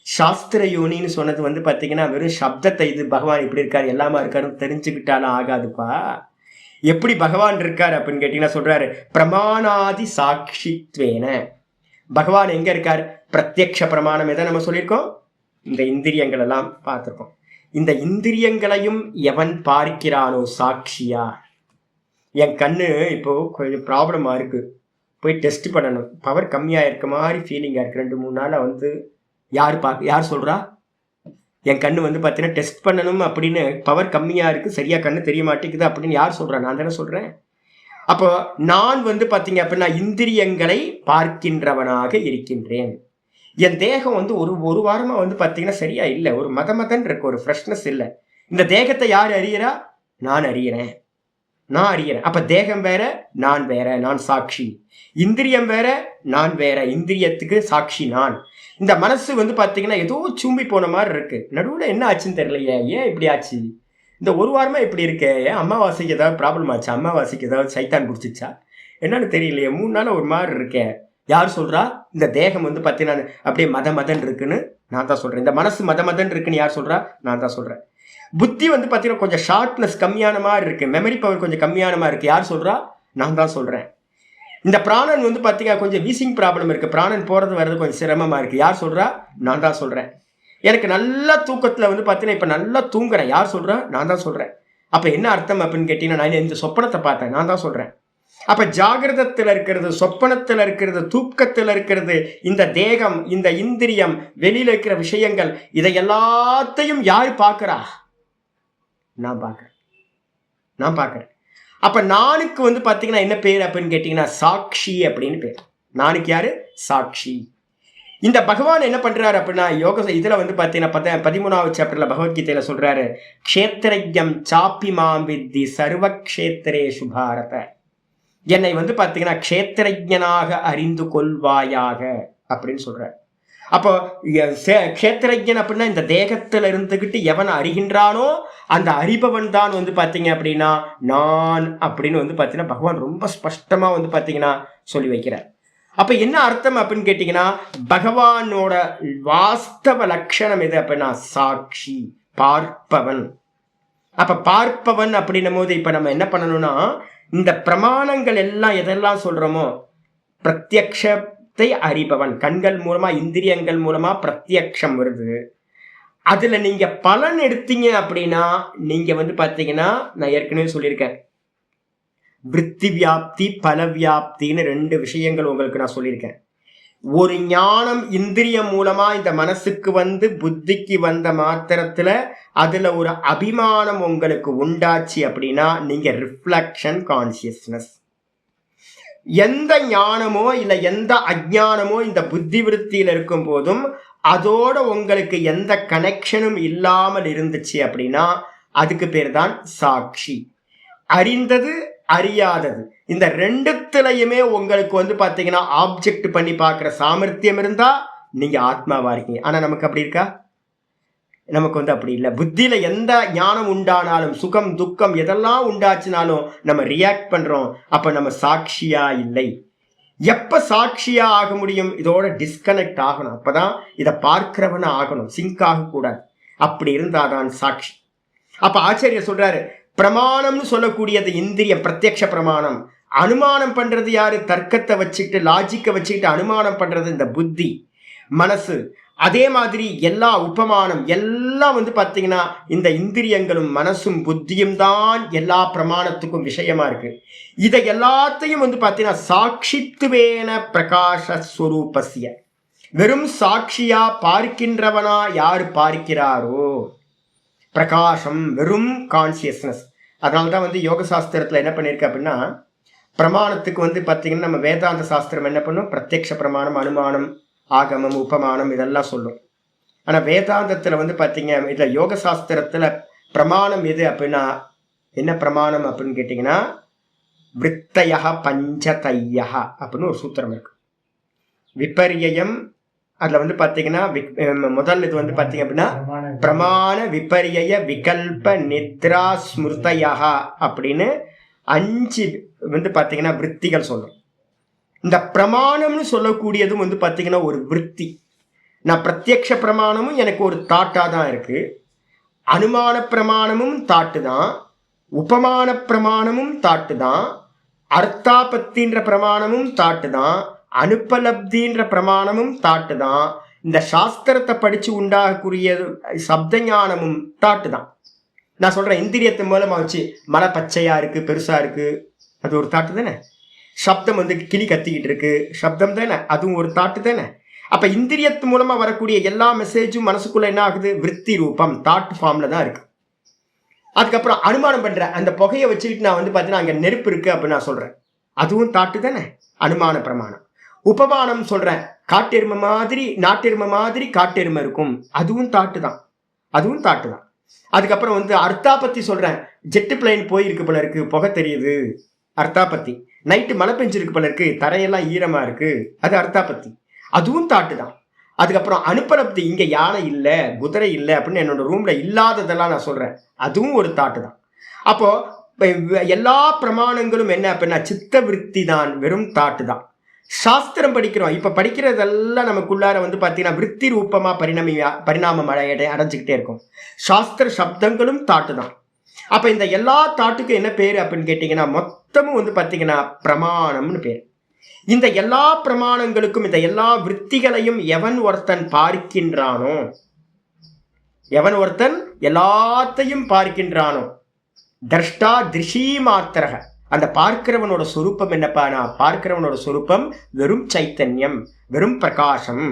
சாஸ்திர யோனின்னு சொன்னது வந்து பாத்தீங்கன்னா வெறும் சப்தத்தை, இது பகவான் இப்படி இருக்காரு எல்லாமா இருக்காருன்னு தெரிஞ்சுக்கிட்டாலும் ஆகாதுப்பா. எப்படி பகவான் இருக்காரு அப்படின்னு கேட்டீங்கன்னா சொல்றாரு பிரமாணாதி சாட்சித்வேன. பகவான் எங்க இருக்கார்? பிரத்யக்ஷ பிரமாணம். எதை நம்ம சொல்லியிருக்கோம்? இந்த இந்திரியங்கள் எல்லாம் பார்த்திருக்கோம். இந்த இந்திரியங்களையும் எவன் பார்க்கிறானோ சாட்சியா. என் கண்ணு இப்போ கொஞ்சம் ப்ராப்ளமா இருக்கு, போய் டெஸ்ட் பண்ணணும், பவர் கம்மியா இருக்க மாதிரி ஃபீலிங்கா இருக்கு, 2-3 நாளா வந்து யார் சொல்றா? என் கண்ணு வந்து பார்த்தீங்கன்னா டெஸ்ட் பண்ணணும் அப்படின்னு, பவர் கம்மியா இருக்கு, சரியா கண்ணு தெரிய மாட்டேங்குது அப்படின்னு யார் சொல்றா? நான் தானே சொல்றேன். அப்போ நான் வந்து பார்த்தீங்க அப்படின்னா இந்திரியங்களை பார்க்கின்றவனாக இருக்கின்றேன். என் தேகம் வந்து ஒரு வாரமா வந்து பார்த்தீங்கன்னா சரியா இல்லை, ஒரு மதன் இருக்கு, ஒரு ஃப்ரெஷ்னஸ் இல்லை. இந்த தேகத்தை யார் அறியறா? நான் அறியறேன். அப்ப தேகம் வேற, நான் வேற, நான் சாட்சி. இந்திரியம் வேற, நான் வேற, இந்திரியத்துக்கு சாட்சி நான். இந்த மனசு வந்து பாத்தீங்கன்னா ஏதோ சூம்பி போன மாதிரி இருக்கு. நடுவுல என்ன ஆச்சுன்னு தெரியலையே, ஏன் இப்படி ஆச்சு? இந்த ஒரு வாரமா இப்படி இருக்கே, ஏன் அமாவாசைக்கு ஏதாவது ப்ராப்ளம் ஆச்சா? அமாவாசைக்கு ஏதாவது சைத்தான் குடிச்சிச்சா என்னன்னு தெரியலையே, 3 நாள் ஒரு மாதிரி இருக்கேன். யார் சொல்றா? இந்த தேகம் வந்து பார்த்தீங்கன்னா அப்படியே மதன் இருக்குன்னு நான் தான் சொல்றேன். இந்த மனசு மதன் இருக்குன்னு யார் சொல்றா? நான் தான் சொல்றேன். புத்தி வந்து பார்த்தீங்கன்னா கொஞ்சம் ஷார்ப்னஸ் கம்மியான மாதிரி இருக்கு, மெமரி பவர் கொஞ்சம் கம்மியான மாதிரி இருக்கு. யார் சொல்றா? நான் தான் சொல்றேன். இந்த பிராணன் வந்து பார்த்தீங்கன்னா கொஞ்சம் வீசிங் ப்ராப்ளம் இருக்கு, பிராணன் போறது வர்றது கொஞ்சம் சிரமமா இருக்கு. யார் சொல்றா? நான் தான் சொல்றேன். எனக்கு நல்ல தூக்கத்துல வந்து பார்த்தீங்கன்னா இப்ப நல்லா தூங்குறேன். யார் சொல்றா? நான் தான் சொல்றேன். அப்ப என்ன அர்த்தம் அப்படின்னு கேட்டீங்கன்னா, நான் இந்த சொப்பனத்தை பார்த்தேன், நான் தான் சொல்றேன். அப்ப ஜாகிரதத்தில் இருக்கிறது, சொப்பனத்தில் இருக்கிறது, தூக்கத்தில் இருக்கிறது, இந்த தேகம், இந்த இந்திரியம், வெளியில இருக்கிற விஷயங்கள், இதை எல்லாத்தையும் யாரு பார்க்கிறா? நான் பார்க்கிறேன். அப்ப நானுக்கு வந்து பாத்தீங்கன்னா என்ன பேர் அப்படின்னு கேட்டீங்கன்னா சாட்சி அப்படின்னு பேர். நானுக்கு யாரு? சாட்சி. இந்த பகவான் என்ன பண்றாரு அப்படின்னா யோக இதுல வந்து பாத்தீங்கன்னா 13வது சாப்டர்ல பகவத்கீதையில சொல்றாரு, க்ஷேத்ரஜ்ஞம் சாப்பி மாம் வித்தி சர்வ க்ஷேத்ரேஷு பாரத. என்னை வந்து பாத்தீங்கன்னா க்ஷேத்ரஜ்ஞனாக அறிந்து கொள்வாயாக அப்படின்னு சொல்றாரு. அப்போ க்ஷேத்ரஜ்ஞன் அப்படின்னா இந்த தேகத்துல இருந்துகிட்டு எவன் அறிகின்றானோ அந்த அறிபவன் தான் வந்து பாத்தீங்க அப்படின்னா நான் அப்படின்னு வந்து பாத்தீங்கன்னா பகவான் ரொம்ப ஸ்பஷ்டமா வந்து பாத்தீங்கன்னா சொல்லி வைக்கிறார். அப்ப என்ன அர்த்தம் அப்படின்னு கேட்டீங்கன்னா, பகவானோட வாஸ்தவ லட்சணம் எது அப்படின்னா சாட்சி, பார்ப்பவன். அப்ப பார்ப்பவன் அப்படின்னும் போது இப்ப நம்ம என்ன பண்ணணும்னா, இந்த பிரமாணங்கள் எல்லாம் எதெல்லாம் சொல்றோமோ, பிரத்யக்ஷத்தை அறிபவன், கண்கள் மூலமா இந்திரியங்கள் மூலமா பிரத்யக்ஷம் வருது. அதுல நீங்க பலன் எடுத்தீங்க அப்படின்னா நீங்க வந்து பாத்தீங்கன்னா, நான் ஏற்கனவே சொல்லியிருக்கேன், விருத்தி வியாப்தி பல வியாப்தின்னு 2 விஷயங்கள் உங்களுக்கு நான் சொல்லியிருக்கேன். ஒரு ஞானம் இந்திரியம் மூலமா இந்த மனசுக்கு வந்து புத்திக்கு வந்த மாத்திரத்துல அதுல ஒரு அபிமானம் உங்களுக்கு உண்டாச்சு அப்படின்னா நீங்க ரிஃப்ளெக்ஷன் கான்சியஸ்னஸ். எந்த ஞானமோ இல்ல எந்த அஜ்ஞானமோ இந்த புத்தி விருத்தியில இருக்கும் போதும் அதோட உங்களுக்கு எந்த கனெக்ஷனும் இல்லாமல் இருந்துச்சு அப்படின்னா அதுக்கு பேர் தான் சாட்சி. அறிந்தது அறியாதது இந்த 2த்துலயுமே உங்களுக்கு வந்து பாத்தீங்கன்னா ஆப்ஜெக்ட் பண்ணி பார்க்குற சாமர்த்தியம் இருந்தா நீங்க ஆத்மாவா இருக்கீங்க. ஆனா நமக்கு அப்படி இருக்கா? நமக்கு வந்து அப்படி இல்லை. புத்தியில எந்த ஞானம் உண்டானாலும், சுகம் துக்கம் எதெல்லாம் உண்டாச்சுனாலும் நம்ம ரியாக்ட் பண்றோம். அப்ப நம்ம சாட்சியா இல்லை. எப்ப சாட்சியா ஆக முடியும்? இதோட டிஸ்கனெக்ட் ஆகணும். அப்பதான் இதை பார்க்கிறவன ஆகணும், சிங்க் ஆகக்கூடாது. அப்படி இருந்தாதான் சாட்சி. அப்ப ஆச்சாரியர் சொல்றாரு, பிரமாணம்னு சொல்லக்கூடியது இந்திரியம், பிரத்யக்ஷ பிரமாணம். அனுமானம் பண்றது யாரு? தர்க்கத்தை வச்சுக்கிட்டு, லாஜிக்கை வச்சுக்கிட்டு அனுமானம் பண்றது இந்த புத்தி, மனசு. அதே மாதிரி எல்லா உபமானம் எல்லாம் வந்து பாத்தீங்கன்னா இந்த இந்திரியங்களும் மனசும் புத்தியும் தான் எல்லா பிரமாணத்துக்கும் விஷயமா இருக்கு. இதை எல்லாத்தையும் வந்து பாத்தீங்கன்னா சாட்சித்துவேன பிரகாசஸ்வரூபஸ்ய, வெறும் சாட்சியா பார்க்கின்றவனா யாரு பார்க்கிறாரோ, பிரகாசம் வெறும் கான்சியஸ்னஸ். அதனால்தான் வந்து யோக சாஸ்திரத்துல என்ன பண்ணிருக்கு அப்படின்னா, பிரமாணத்துக்கு வந்து பாத்தீங்கன்னா நம்ம வேதாந்த சாஸ்திரம் என்ன பண்ணும், பிரத்யக்ஷ பிரமாணம், அனுமானம், ஆகமம், உபமானம் இதெல்லாம் சொல்லும். ஆனா வேதாந்தத்துல வந்து பாத்தீங்க, இதுல யோக சாஸ்திரத்துல பிரமாணம் எது அப்படின்னா என்ன பிரமாணம் அப்படின்னு கேட்டீங்கன்னா, விருத்தய பஞ்சதைய அப்படின்னு ஒரு சூத்திரம் இருக்கு. விபரியம் அதுல வந்து பாத்தீங்கன்னா முதல் இது வந்து பாத்தீங்க அப்படின்னா பிரமாண விபரிய விகல்ப நித்ரா ஸ்மிருதயா அப்படின்னு 5 வந்து பாத்தீங்கன்னா விற்த்திகள் சொல்லும். இந்த பிரமாணம்னு சொல்லக்கூடியதும் வந்து பாத்தீங்கன்னா ஒரு விற்பி. நான் பிரத்யக்ஷ பிரமாணமும் எனக்கு ஒரு தாட்டா தான் இருக்கு, அனுமான பிரமாணமும் தாட்டு தான், உபமான பிரமாணமும் தாட்டு தான், அர்த்தாபத்தின்ற பிரமாணமும் தாட்டு தான், அனுப்பலப்தின்ற பிரமாணமும் தாட்டு தான், இந்த சாஸ்திரத்தை படிச்சு உண்டாகக்கூடிய சப்த ஞானமும் தாட்டு தான். நான் சொல்றேன், இந்திரியத்தை மூலமா வச்சு மலை பச்சையா இருக்கு, பெருசா இருக்கு, அது ஒரு தாட்டு தானே. சப்தம் வந்து கிளி கத்திக்கிட்டு இருக்கு, சப்தம் தானே, அதுவும் ஒரு தாட்டு தானே. அப்ப இந்திரியத்து மூலமா வரக்கூடிய எல்லா மெசேஜும் மனசுக்குள்ள என்ன ஆகுது, விற்பி ரூபம், தாட் ஃபார்ம்ல தான் இருக்கு. அதுக்கப்புறம் அனுமானம் பண்றேன், அந்த புகையை வச்சுக்கிட்டு நான் வந்து பாத்தீங்கன்னா அங்க நெருப்பு இருக்கு அப்படின்னு நான் சொல்றேன், அதுவும் தாட்டு தானே, அனுமான பிரமாணம். உபமானம் சொல்றேன், காட்டெருமை மாதிரி நாட்டெருமை மாதிரி காட்டெருமை இருக்கும், அதுவும் தாட்டு தான், அதுவும் தாட்டு தான். அதுக்கப்புறம் வந்து அர்த்தாபத்தி சொல்றேன், ஜெட்டு பிளைன் போயிருக்கு போல இருக்கு, புகை தெரியுது, அர்த்தாபத்தி. நைட்டு மழை பெஞ்சிருக்கு போல இருக்கு, தரையெல்லாம் ஈரமா இருக்கு, அது அர்த்தாபத்தி, அதுவும் தாட்டு தான். அதுக்கப்புறம் அனுப்பலப்தி, இங்க யானை இல்லை குதிரை இல்லை அப்படின்னு என்னோட ரூம்ல இல்லாததெல்லாம் நான் சொல்றேன், அதுவும் ஒரு தாட்டு தான். அப்போ எல்லா பிரமாணங்களும் என்ன அப்படின்னா சித்த விருத்தி தான், வெறும் தாட்டு தான். சாஸ்திரம் படிக்கிறோம், இப்ப படிக்கிறதெல்லாம் நமக்குள்ளார வந்து பாத்தீங்கன்னா விற்பி ரூபமா பரிணாமம் அடைஞ்சுக்கிட்டே இருக்கும். சாஸ்திர சப்தங்களும் தாட்டு தான். அப்ப இந்த எல்லா தாட்டுக்கும் என்ன பேரு அப்படின்னு கேட்டீங்கன்னா மொத்தமும் வந்து பாத்தீங்கன்னா பிரமாணம்னு பேரு. இந்த எல்லா பிரமாணங்களுக்கும் இந்த எல்லா விற்த்திகளையும் எவன் ஒருத்தன் பார்க்கின்றானோ, எவன் ஒருத்தன் எல்லாத்தையும் பார்க்கின்றானோ, தர்ஷ்டா திருஷி மாத்திரக, அந்த பார்க்கிறவனோட சொரூபம் என்னப்பானா, பார்க்கிறவனோட சொரூபம் வெறும் சைத்தன்யம், வெறும் பிரகாசம்,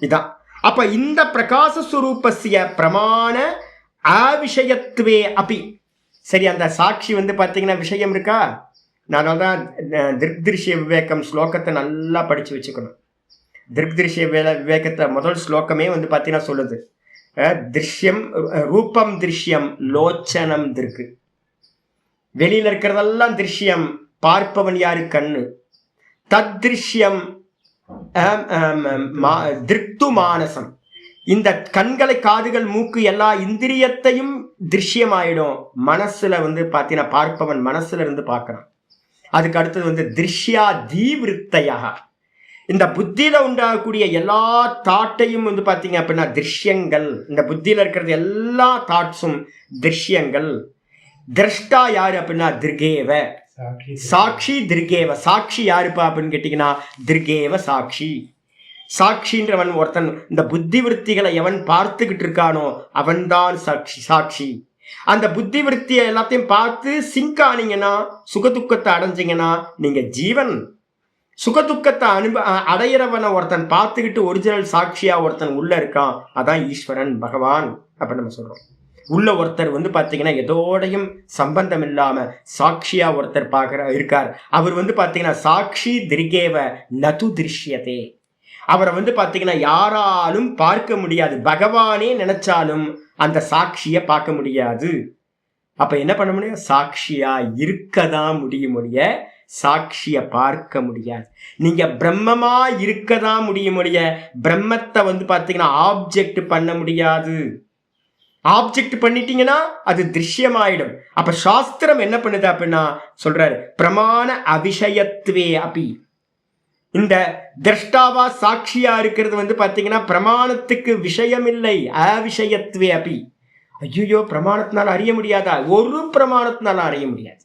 இதான். அப்ப இந்த பிரகாச சுரூபஸ்ய பிரமாண அவிஷயத்துவே அப்பி. சரி, அந்த சாட்சி வந்து பாத்தீங்கன்னா விஷயம் இருக்கா? நான் தான் திருஷ்ய விவேகம் ஸ்லோகத்தை நல்லா படிச்சு வச்சுக்கணும். திருஷ்ய விவேகத்தை முதல் ஸ்லோகமே வந்து பாத்தீங்கன்னா சொல்லுது, திருஷ்யம் ரூபம் திருஷ்யம் லோச்சனம் திருக்கு. வெளியில இருக்கிறதெல்லாம் திருஷ்யம், பார்ப்பவன் யாரு, கண்ணு. தத் திருஷ்யம் திருப்து மானசம், இந்த கண்களை காதுகள் மூக்கு எல்லா இந்திரியத்தையும் திருஷ்யமாயிடும். மனசுல வந்து பாத்தீங்கன்னா பார்ப்பவன் மனசுல இருந்து பார்க்கறான். அதுக்கு அடுத்தது வந்து திருஷ்யா தீவிருத்தையா, இந்த புத்தியில உண்டாகக்கூடிய எல்லா தாட்டையும் வந்து பாத்தீங்க அப்படின்னா திருஷ்யங்கள். இந்த புத்தியில இருக்கிறது எல்லா தாட்ஸும் திருஷ்யங்கள். திரஷ்டா யாரு அப்படின்னா திருகேவ சாட்சி. திருகேவ சாட்சி யாருப்பா அப்படின்னு கேட்டீங்கன்னா திருகேவ சாட்சி. சாட்சின்றவன் ஒருத்தன். இந்த புத்தி விருத்திகளை எவன் பார்த்துக்கிட்டு இருக்கானோ அவன்தான் சாட்சி. சாட்சி அந்த புத்தி விருத்தியை எல்லாத்தையும் பார்த்து சிங்க் ஆனீங்கன்னா, சுகதுக்கத்தை அடைஞ்சிங்கன்னா நீங்க ஜீவன். சுகதுக்கத்தை அடையிறவனை ஒருத்தன் பார்த்துக்கிட்டு ஒரிஜினல் சாட்சியா ஒருத்தன் உள்ள இருக்கான், அதான் ஈஸ்வரன் பகவான் அப்படின்னு நம்ம சொல்றோம். உள்ள ஒருத்தர் வந்து பாத்தீங்கன்னா எதோடையும் சம்பந்தம் இல்லாம சாட்சியா ஒருத்தர் இருக்கார். அவர் வந்து பாத்தீங்கன்னா சாட்சி திருகேவ நது திருஷ்யதே. அவரை வந்து பாத்தீங்கன்னா யாராலும் பார்க்க முடியாது. பகவானே நினைச்சாலும் அந்த சாட்சிய பார்க்க முடியாது. அப்ப என்ன பண்ண முடியும்? சாட்சியா இருக்கதான் முடியும், சாட்சிய பார்க்க முடியாது. நீங்க பிரம்மமா இருக்கதான் முடியும், பிரம்மத்தை வந்து பாத்தீங்கன்னா ஆப்ஜெக்ட் பண்ண முடியாது. ஆப்ஜெக்ட் பண்ணிட்டீங்கன்னா அது திருஷ்யமாயிடும். அப்ப சாஸ்திரம் என்ன பண்ணுது அப்படின்னா சொல்றாரு, பிரமாண அபிஷயத்துவே அப்பி. இந்த திரஷ்டாவா சாட்சியா இருக்கிறது வந்து பாத்தீங்கன்னா பிரமாணத்துக்கு விஷயம் இல்லை, அவிஷயத்துவே அப்பி. ஐயோ, பிரமாணத்தினால அறிய முடியாதா? ஒரு பிரமாணத்தினால அறிய முடியாது.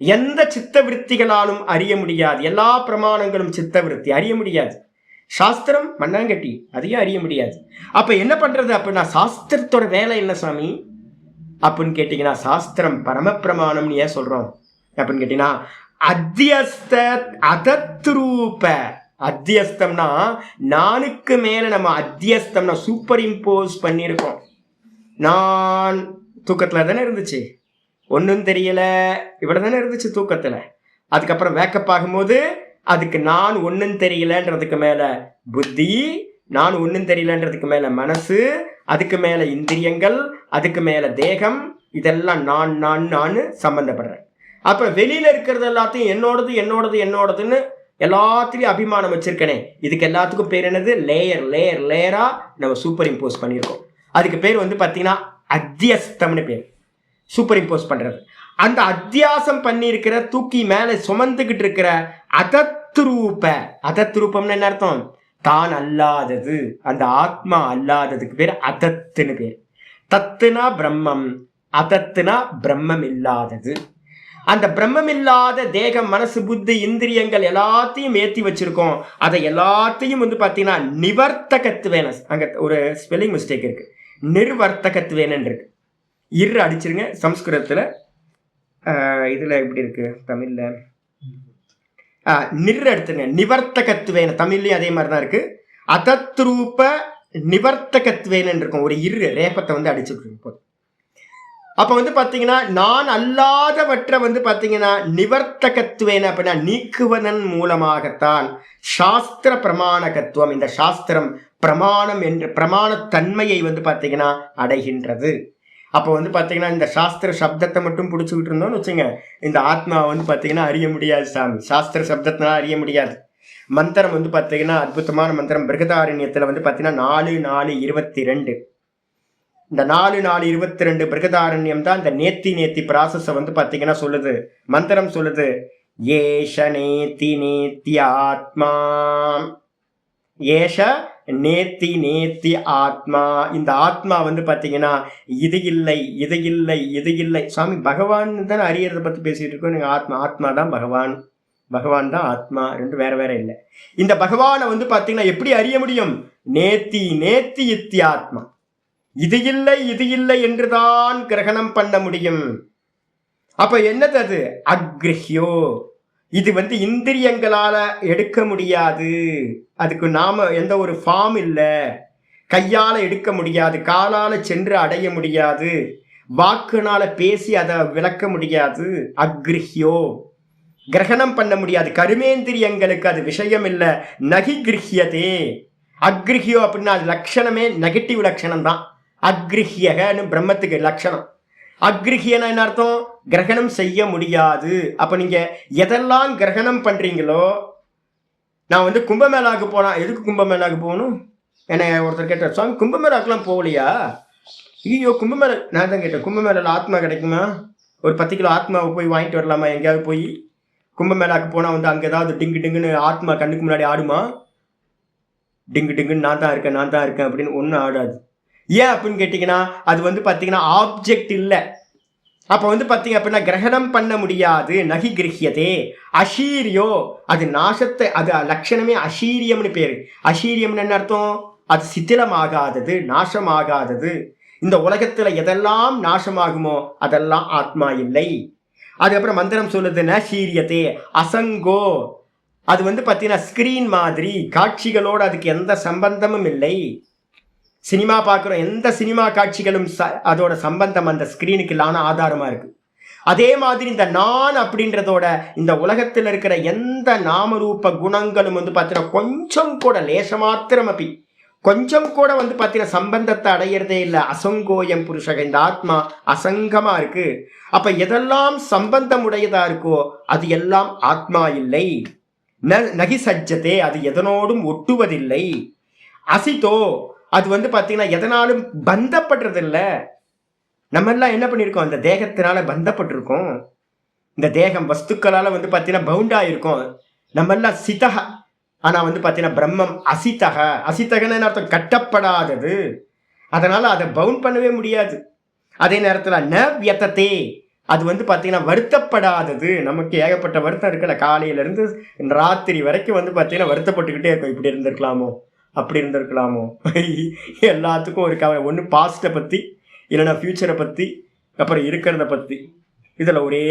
எந்த சித்த விருத்திகளாலும் அறிய முடியாது. எல்லா பிரமாணங்களும் சித்த விருத்தி, அறிய முடியாது. சாஸ்திரம் மண்ணாங்கட்டி, அதையும் அறிய முடியாது. அப்ப என்ன பண்றது அப்படின்னா, சாஸ்திரத்தோட வேலை என்ன சாமி அப்படின்னு கேட்டீங்கன்னா, சாஸ்திரம் பரமபிரமாணம்னு ஏன் சொல்றோம் அப்படின்னு கேட்டீங்கன்னா, அத்தியஸ்த அதத்ரூப. அத்தியஸ்தம்னா நானுக்கு மேல நம்ம அத்தியஸ்தம்னா சூப்பர் இம்போஸ் பண்ணியிருக்கோம். நான் தூக்கத்துல தானே இருந்துச்சு, ஒன்றும் தெரியல, இவ்வளவு தானே இருந்துச்சு தூக்கத்துல. அதுக்கப்புறம் வேக்கப் ஆகும்போது அதுக்கு நான் ஒன்றும் தெரியலன்றதுக்கு மேல புத்தி, நான் ஒன்றும் தெரியலன்றதுக்கு மேல மனசு, அதுக்கு மேல இந்திரியங்கள், அதுக்கு மேல தேகம், இதெல்லாம் நான் நான் நான் சம்பந்தப்படுறேன். அப்ப வெளியில இருக்கிறது எல்லாத்தையும் என்னோடது என்னோடது என்னோடதுன்னு எல்லாத்துலயும் அபிமானம் வச்சிருக்கனே, இதுக்கு எல்லாத்துக்கும் பேர் என்னது? லேயர் லேயர் லேயரா நம்ம சூப்பர் இம்போஸ் பண்ணியிருக்கோம். அதுக்கு பேர் வந்து பாத்தீங்கன்னா அத்தியஸ்தம்னு பேர், சூப்பர் இம்போஸ் பண்றது. அந்த அத்தியாசம் பண்ணி இருக்கிற, தூக்கி மேல சுமந்துகிட்டு இருக்கிற அதத்ரூப. அதத்ரூபம்னு என்ன அர்த்தம்? தான் அல்லாதது, அந்த ஆத்மா அல்லாததுக்கு பேர் அதத்துன்னு பேர். தத்துனா பிரம்மம், அதத்துனா பிரம்மம் இல்லாதது. அந்த பிரம்மம் இல்லாத தேகம், மனசு, புத்தி, இந்திரியங்கள் எல்லாத்தையும் ஏற்றி வச்சிருக்கோம். அதை எல்லாத்தையும் வந்து பார்த்தீங்கன்னா நிவர்த்தகத்துவேன, அங்க ஒரு ஸ்பெல்லிங் மிஸ்டேக் இருக்கு, நிர்வர்த்தகத்துவேனன் இருக்கு. இரு அடிச்சிருங்க சம்ஸ்கிருதத்துல. இதுல எப்படி இருக்கு தமிழ்ல? நிர் எடுத்துங்க, நிவர்த்தகத்துவேன. தமிழ்லயும் அதே மாதிரிதான் இருக்கு. அதத்ரூப நிவர்த்தகத்துவேனன் இருக்கும். ஒரு இரு ரேபத்தை வந்து அடிச்சுட்டு போதும். அப்ப வந்து பாத்தீங்கன்னா நான் அல்லாதவற்றை வந்து பாத்தீங்கன்னா நிவர்த்தகத்துவேன அப்படின்னா நீக்குவதன் மூலமாகத்தான் சாஸ்திர பிரமாணகத்துவம், இந்த சாஸ்திரம் பிரமாணம் என்ற பிரமாணத்தன்மையை வந்து பாத்தீங்கன்னா அடைகின்றது. அப்போ வந்து பாத்தீங்கன்னா இந்த சாஸ்திர சப்தத்தை மட்டும் பிடிச்சுக்கிட்டு இருந்தோம்னு வச்சுங்க, இந்த ஆத்மாவை வந்து பாத்தீங்கன்னா அறிய முடியாது சாமி. சாஸ்திர சப்தத்தினால அறிய முடியாது. மந்திரம் வந்து பாத்தீங்கன்னா அற்புதமான மந்திரம். பிருகதாரண்யத்துல வந்து பாத்தீங்கன்னா 4:4:22. இந்த 4:4:22 பிருகதாரண்யம் தான் இந்த நேத்தி ப்ராசஸ வந்து பாத்தீங்கன்னா சொல்லுது. மந்திரம் சொல்லுது, ஏஷ நேத்தி நேத்தி ஆத்மா, ஏஷ நேத்தி நேத்தி ஆத்மா. இந்த ஆத்மா வந்து பாத்தீங்கன்னா இது இல்லை இது இல்லை இது இல்லை. சுவாமி பகவான் தான் அறியறத பத்தி பேசிட்டு இருக்கோம். நீங்க ஆத்மா தான் பகவான், பகவான் தான் ஆத்மா, ரெண்டு வேற வேற இல்லை. இந்த பகவானை வந்து பாத்தீங்கன்னா எப்படி அறிய முடியும்? நேத்தி நேத்தி இத்தியாத்மா, இது இல்லை என்றுதான் கிரகணம் பண்ண முடியும். அப்ப என்னது அது? அக்ரிஹ்யோ. இது வந்து இந்திரியங்களால எடுக்க முடியாது, அதுக்கு நாம எந்த ஒரு ஃபார்ம் இல்லை, கையால எடுக்க முடியாது, காலால சென்று அடைய முடியாது, வாக்குனால பேசி அதை விளக்க முடியாது. அக்ரிஹ்யோ, கிரகணம் பண்ண முடியாது. கருமேந்திரியங்களுக்கு அது விஷயம் இல்லை. நகி கிரஹ்யதே. அக்ரிஹ்யோ அப்படின்னா அது லட்சணமே நெகட்டிவ் லட்சணம் தான். அக்ரிஹ்யகன்னு பிரம்மத்துக்கு லட்சணம். அக்ரிஹ்யனா என்ன அர்த்தம்? கிரகணம் செய்ய முடியாது. அப்ப நீங்க எதெல்லாம் கிரகணம் பண்றீங்களோ, நான் வந்து கும்பமேளாவுக்கு போனா, எதுக்கு கும்பமேளாவுக்கு போகணும் என்ன ஒருத்தர் கேட்டார், சுவாமி கும்பமேளாவுக்குலாம் போகலையா? ஐயோ கும்பமேளா, நான் தான் கேட்டேன், கும்பமேளால ஆத்மா கிடைக்குமா? ஒரு 10 கிலோ ஆத்மாவை போய் வாங்கிட்டு வரலாமா எங்கேயாவது போய்? கும்பமேளாக்கு போனா வந்து அங்க ஏதாவது டிங்கு டிங்குன்னு ஆத்மா கண்ணுக்கு முன்னாடி ஆடுமா? டிங்கு டிங்குன்னு நான் தான் இருக்கேன் அப்படின்னு ஒன்றும் ஆடாது. ஏன் அப்படின்னு கேட்டீங்கன்னா அது வந்து பாத்தீங்கன்னா ஆப்ஜெக்ட் இல்லை. அப்ப வந்து பாத்தீங்க அப்படின்னா கிரகணம் பண்ண முடியாது. நகி கிரகியதே அஷீரியோ, அது நாசத்தை, அது லட்சணமே அஷீரியம்னு பேரு. அஷீரியம்னு என்ன அர்த்தம்? அது சித்திலமாகாதது, நாசமாகாதது. இந்த உலகத்துல எதெல்லாம் நாசமாகுமோ அதெல்லாம் ஆத்மா இல்லை. அதுக்கப்புறம் மந்திரம் சொல்லுது ந சீரியத்தே அசங்கோ, அது வந்து பாத்தீங்கன்னா ஸ்கிரீன் மாதிரி, காட்சிகளோடு அதுக்கு எந்த சம்பந்தமும் இல்லை. சினிமா பார்க்குறோம், எந்த சினிமா காட்சிகளும் அதோட சம்பந்தம் அந்த ஸ்கிரீனுக்கு இல்லான ஆதாரமா இருக்கு. அதே மாதிரி இந்த நான் அப்படின்றதோட இந்த உலகத்தில் இருக்கிற எந்த நாமரூப குணங்களும் வந்து பார்த்தீங்கன்னா கொஞ்சம் கூட லேச மாத்திரம் அப்படி கொஞ்சம் கூட வந்து பார்த்தீங்கன்னா சம்பந்தத்தை அடையிறதே இல்லை. அசங்கோயம் புருஷக, இந்த ஆத்மா அசங்கமா இருக்கு. அப்ப எதெல்லாம் சம்பந்தம் உடையதா இருக்கோ அது எல்லாம் ஆத்மா இல்லை. நகி சஜ்ஜதே, அது எதனோடும் ஒட்டுவதில்லை. அசிதோ, அது வந்து பார்த்தீங்கன்னா எதனாலும் பந்தப்படுறது இல்லை. நம்ம எல்லாம் என்ன பண்ணியிருக்கோம்? அந்த தேகத்தினால பந்தப்பட்டிருக்கோம். இந்த தேகம் வஸ்துக்களால் வந்து பார்த்தீங்கன்னா பவுண்டாக இருக்கும். நம்ம எல்லாம் சிதக, ஆனால் வந்து பார்த்தீங்கன்னா பிரம்மம் அசிதக. அசிதகன்னு அர்த்தம் கட்டப்படாதது. அதனால அதை பவுண்ட் பண்ணவே முடியாது. அதே நேரத்தில் ந வியத்தே, அது வந்து பார்த்தீங்கன்னா வருத்தப்படாதது. நமக்கு ஏகப்பட்ட வருத்தம் இருக்குல்ல, காலையிலேருந்து ராத்திரி வரைக்கும் வந்து பார்த்தீங்கன்னா வருத்தப்பட்டுக்கிட்டே இருக்கும். இப்படி இருந்திருக்கலாமோ, அப்படி இருந்திருக்கலாமோ. எல்லாத்துக்கும் ஒரு கவலை. ஒன்று பாஸ்ட்டை பற்றி, இல்லைன்னா ஃப்யூச்சரை பற்றி, அப்புறம் இருக்கிறத பற்றி. இதில் ஒரே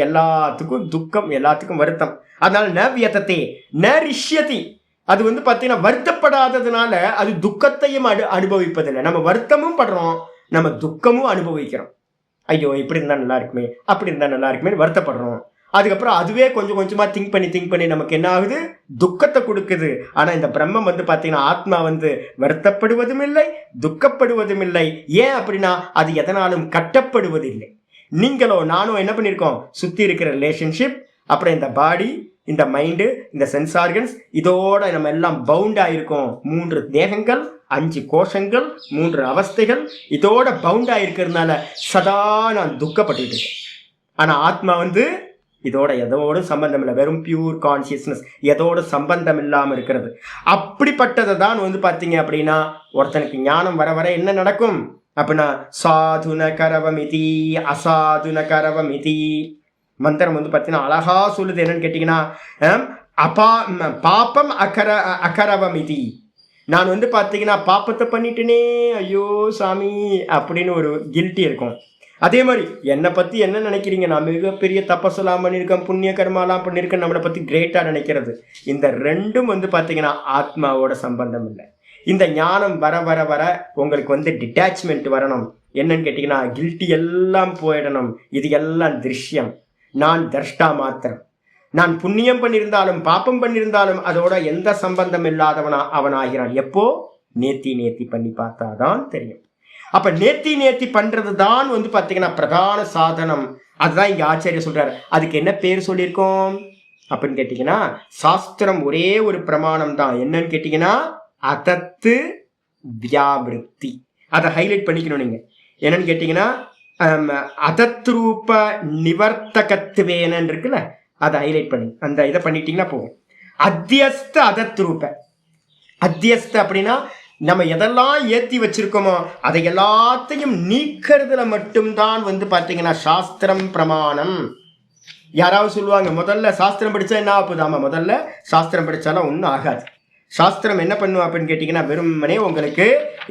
எல்லாத்துக்கும் துக்கம், எல்லாத்துக்கும் வருத்தம். அதனால ந வியத்தே ந ரிஷ்யதி, அது வந்து பார்த்தீங்கன்னா வருத்தப்படாததுனால அது துக்கத்தையும் அனுபவிப்பதில்லை. நம்ம வருத்தமும் படுறோம், நம்ம துக்கமும் அனுபவிக்கிறோம். ஐயோ இப்படி இருந்தால் நல்லா இருக்குமே, அப்படி இருந்தால் நல்லா இருக்குமே வருத்தப்படுறோம். அதுக்கப்புறம் அதுவே கொஞ்சம் கொஞ்சமாக திங்க் பண்ணி நமக்கு என்ன ஆகுது? துக்கத்தை கொடுக்குது. ஆனால் இந்த பிரம்மம் வந்து பார்த்தீங்கன்னா ஆத்மா வந்து வருத்தப்படுவதும் இல்லை, துக்கப்படுவதும் இல்லை. ஏன் அப்படின்னா அது எதனாலும் கட்டப்படுவதில்லை. நீங்களோ நானும் என்ன பண்ணியிருக்கோம்? சுற்றி இருக்கிற ரிலேஷன்ஷிப், அப்புறம் இந்த பாடி, இந்த மைண்டு, இந்த சென்ஸ் ஆர்கன்ஸ், இதோட நம்ம எல்லாம் பவுண்டாக இருக்கோம். 3 தேகங்கள், 5 கோஷங்கள், 3 அவஸ்தைகள், இதோட பவுண்டாக இருக்கிறதுனால சதா நான் துக்கப்பட்டு இருக்கேன். ஆனால் ஆத்மா வந்து இதோட எதோடும் சம்பந்தம் இல்லை, வெறும் பியூர் கான்சியஸ்னஸ், எதோட சம்பந்தம் இல்லாமல் இருக்கிறது. அப்படிப்பட்டதை தான் வந்து பார்த்தீங்க அப்படின்னா ஒருத்தனுக்கு ஞானம் வர வர என்ன நடக்கும் அப்படின்னா சாதுன கரவமிதி அசாதுன கரவமிதி. மந்திரம் வந்து பார்த்தீங்கன்னா அழகா சொல்லுது. என்னன்னு கேட்டீங்கன்னா பாப்பம் அகரவமிதி. நான் வந்து பார்த்தீங்கன்னா பாப்பத்தை பண்ணிட்டேனே, ஐயோ சாமி அப்படின்னு ஒரு கில்ட்டி இருக்கும். அதே மாதிரி என்னை பற்றி என்ன நினைக்கிறீங்க? நான் மிகப்பெரிய தப்பசெல்லாம் பண்ணியிருக்கேன், புண்ணிய கர்மாலாம் பண்ணியிருக்கேன், நம்மளை பற்றி கிரேட்டாக நினைக்கிறது. இந்த ரெண்டும் வந்து பார்த்தீங்கன்னா ஆத்மாவோட சம்பந்தம் இல்லை. இந்த ஞானம் வர வர வர உங்களுக்கு வந்து டிட்டாச்மெண்ட் வரணும். என்னன்னு கேட்டிங்கன்னா கில்ட்டி எல்லாம் போயிடணும். இது எல்லாம் திருஷ்யம், நான் தர்ஷ்டா மாத்திரம். நான் புண்ணியம் பண்ணியிருந்தாலும் பாப்பம் பண்ணியிருந்தாலும் அதோட எந்த சம்பந்தம் இல்லாதவனா அவன் ஆகிறான். எப்போ? நேத்தி பண்ணி பார்த்தாதான் தெரியும். அப்ப நேத்தி பண்றது தான் வந்து பார்த்தீங்கன்னா பிரதான சாதனம். அதுதான் இங்க ஆச்சாரியர் சொல்றாரு. அதுக்கு என்ன பேர் சொல்லியிருக்கோம் அப்படின்னு கேட்டீங்கன்னா சாஸ்திரம் ஒரே ஒரு பிரமாணம் தான். என்னன்னு கேட்டீங்கன்னா அதத்து வியாவிருத்தி. அதை ஹைலைட் பண்ணிக்கணும் நீங்க. என்னன்னு கேட்டீங்கன்னா அதத்ரூப நிவர்த்தகத்துவேனன்னு இருக்குல்ல, அதை ஹைலைட் பண்ணி அந்த இதை பண்ணிட்டீங்கன்னா போகும். அத்தியஸ்த அதத்ரூப. அத்தியஸ்த அப்படின்னா நம்ம எதெல்லாம் ஏற்றி வச்சிருக்கோமோ அதை எல்லாத்தையும் நீக்கிறதுல மட்டும்தான் வந்து பார்த்தீங்கன்னா சாஸ்திரம் பிரமாணம். யாராவது சொல்லுவாங்க முதல்ல சாஸ்திரம் படித்தா என்ன ஆகுது? ஆமாம், முதல்ல சாஸ்திரம் படித்தாலும் ஒன்றும் ஆகாது. சாஸ்திரம் என்ன பண்ணுவோம் அப்படின்னு கேட்டிங்கன்னா வெறுமனே உங்களுக்கு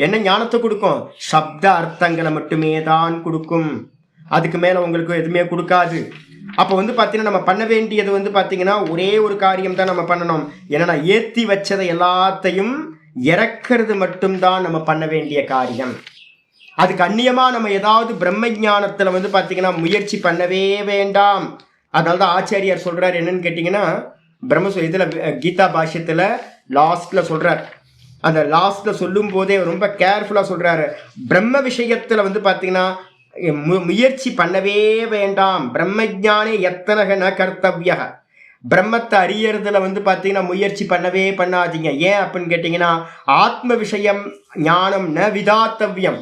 என்ன ஞானத்தை கொடுக்கும்? சப்த அர்த்தங்களை மட்டுமே தான் கொடுக்கும். அதுக்கு மேலே உங்களுக்கு எதுவுமே கொடுக்காது. அப்போ வந்து பார்த்தீங்கன்னா நம்ம பண்ண வேண்டியது வந்து பார்த்தீங்கன்னா ஒரே ஒரு காரியம் தான் நம்ம பண்ணணும். என்னன்னா ஏற்றி வச்சதை எல்லாத்தையும் இறக்கிறது மட்டும்தான் நம்ம பண்ண வேண்டிய காரியம். அதுக்கு அந்நியமாக நம்ம ஏதாவது பிரம்ம ஞானத்தில் வந்து பார்த்தீங்கன்னா முயற்சி பண்ணவே வேண்டாம். அதனால தான் ஆச்சாரியார் சொல்கிறார். என்னன்னு கேட்டிங்கன்னா இதில் கீதா பாஷ்யத்தில் லாஸ்ட்டில் சொல்கிறார். அந்த லாஸ்ட்டில் சொல்லும் போதே ரொம்ப கேர்ஃபுல்லாக சொல்கிறாரு. பிரம்ம விஷயத்தில் வந்து பார்த்தீங்கன்னா முயற்சி பண்ணவே வேண்டாம். பிரம்மஜானே எத்தனக கர்த்தவிய. பிரம்மத்தை அறியறதுல வந்து பார்த்தீங்கன்னா முயற்சி பண்ணவே பண்ணாதீங்க. ஏன் அப்படின்னு கேட்டிங்கன்னா ஆத்ம விஷயம் ஞானம் ந விதாத்தவியம்.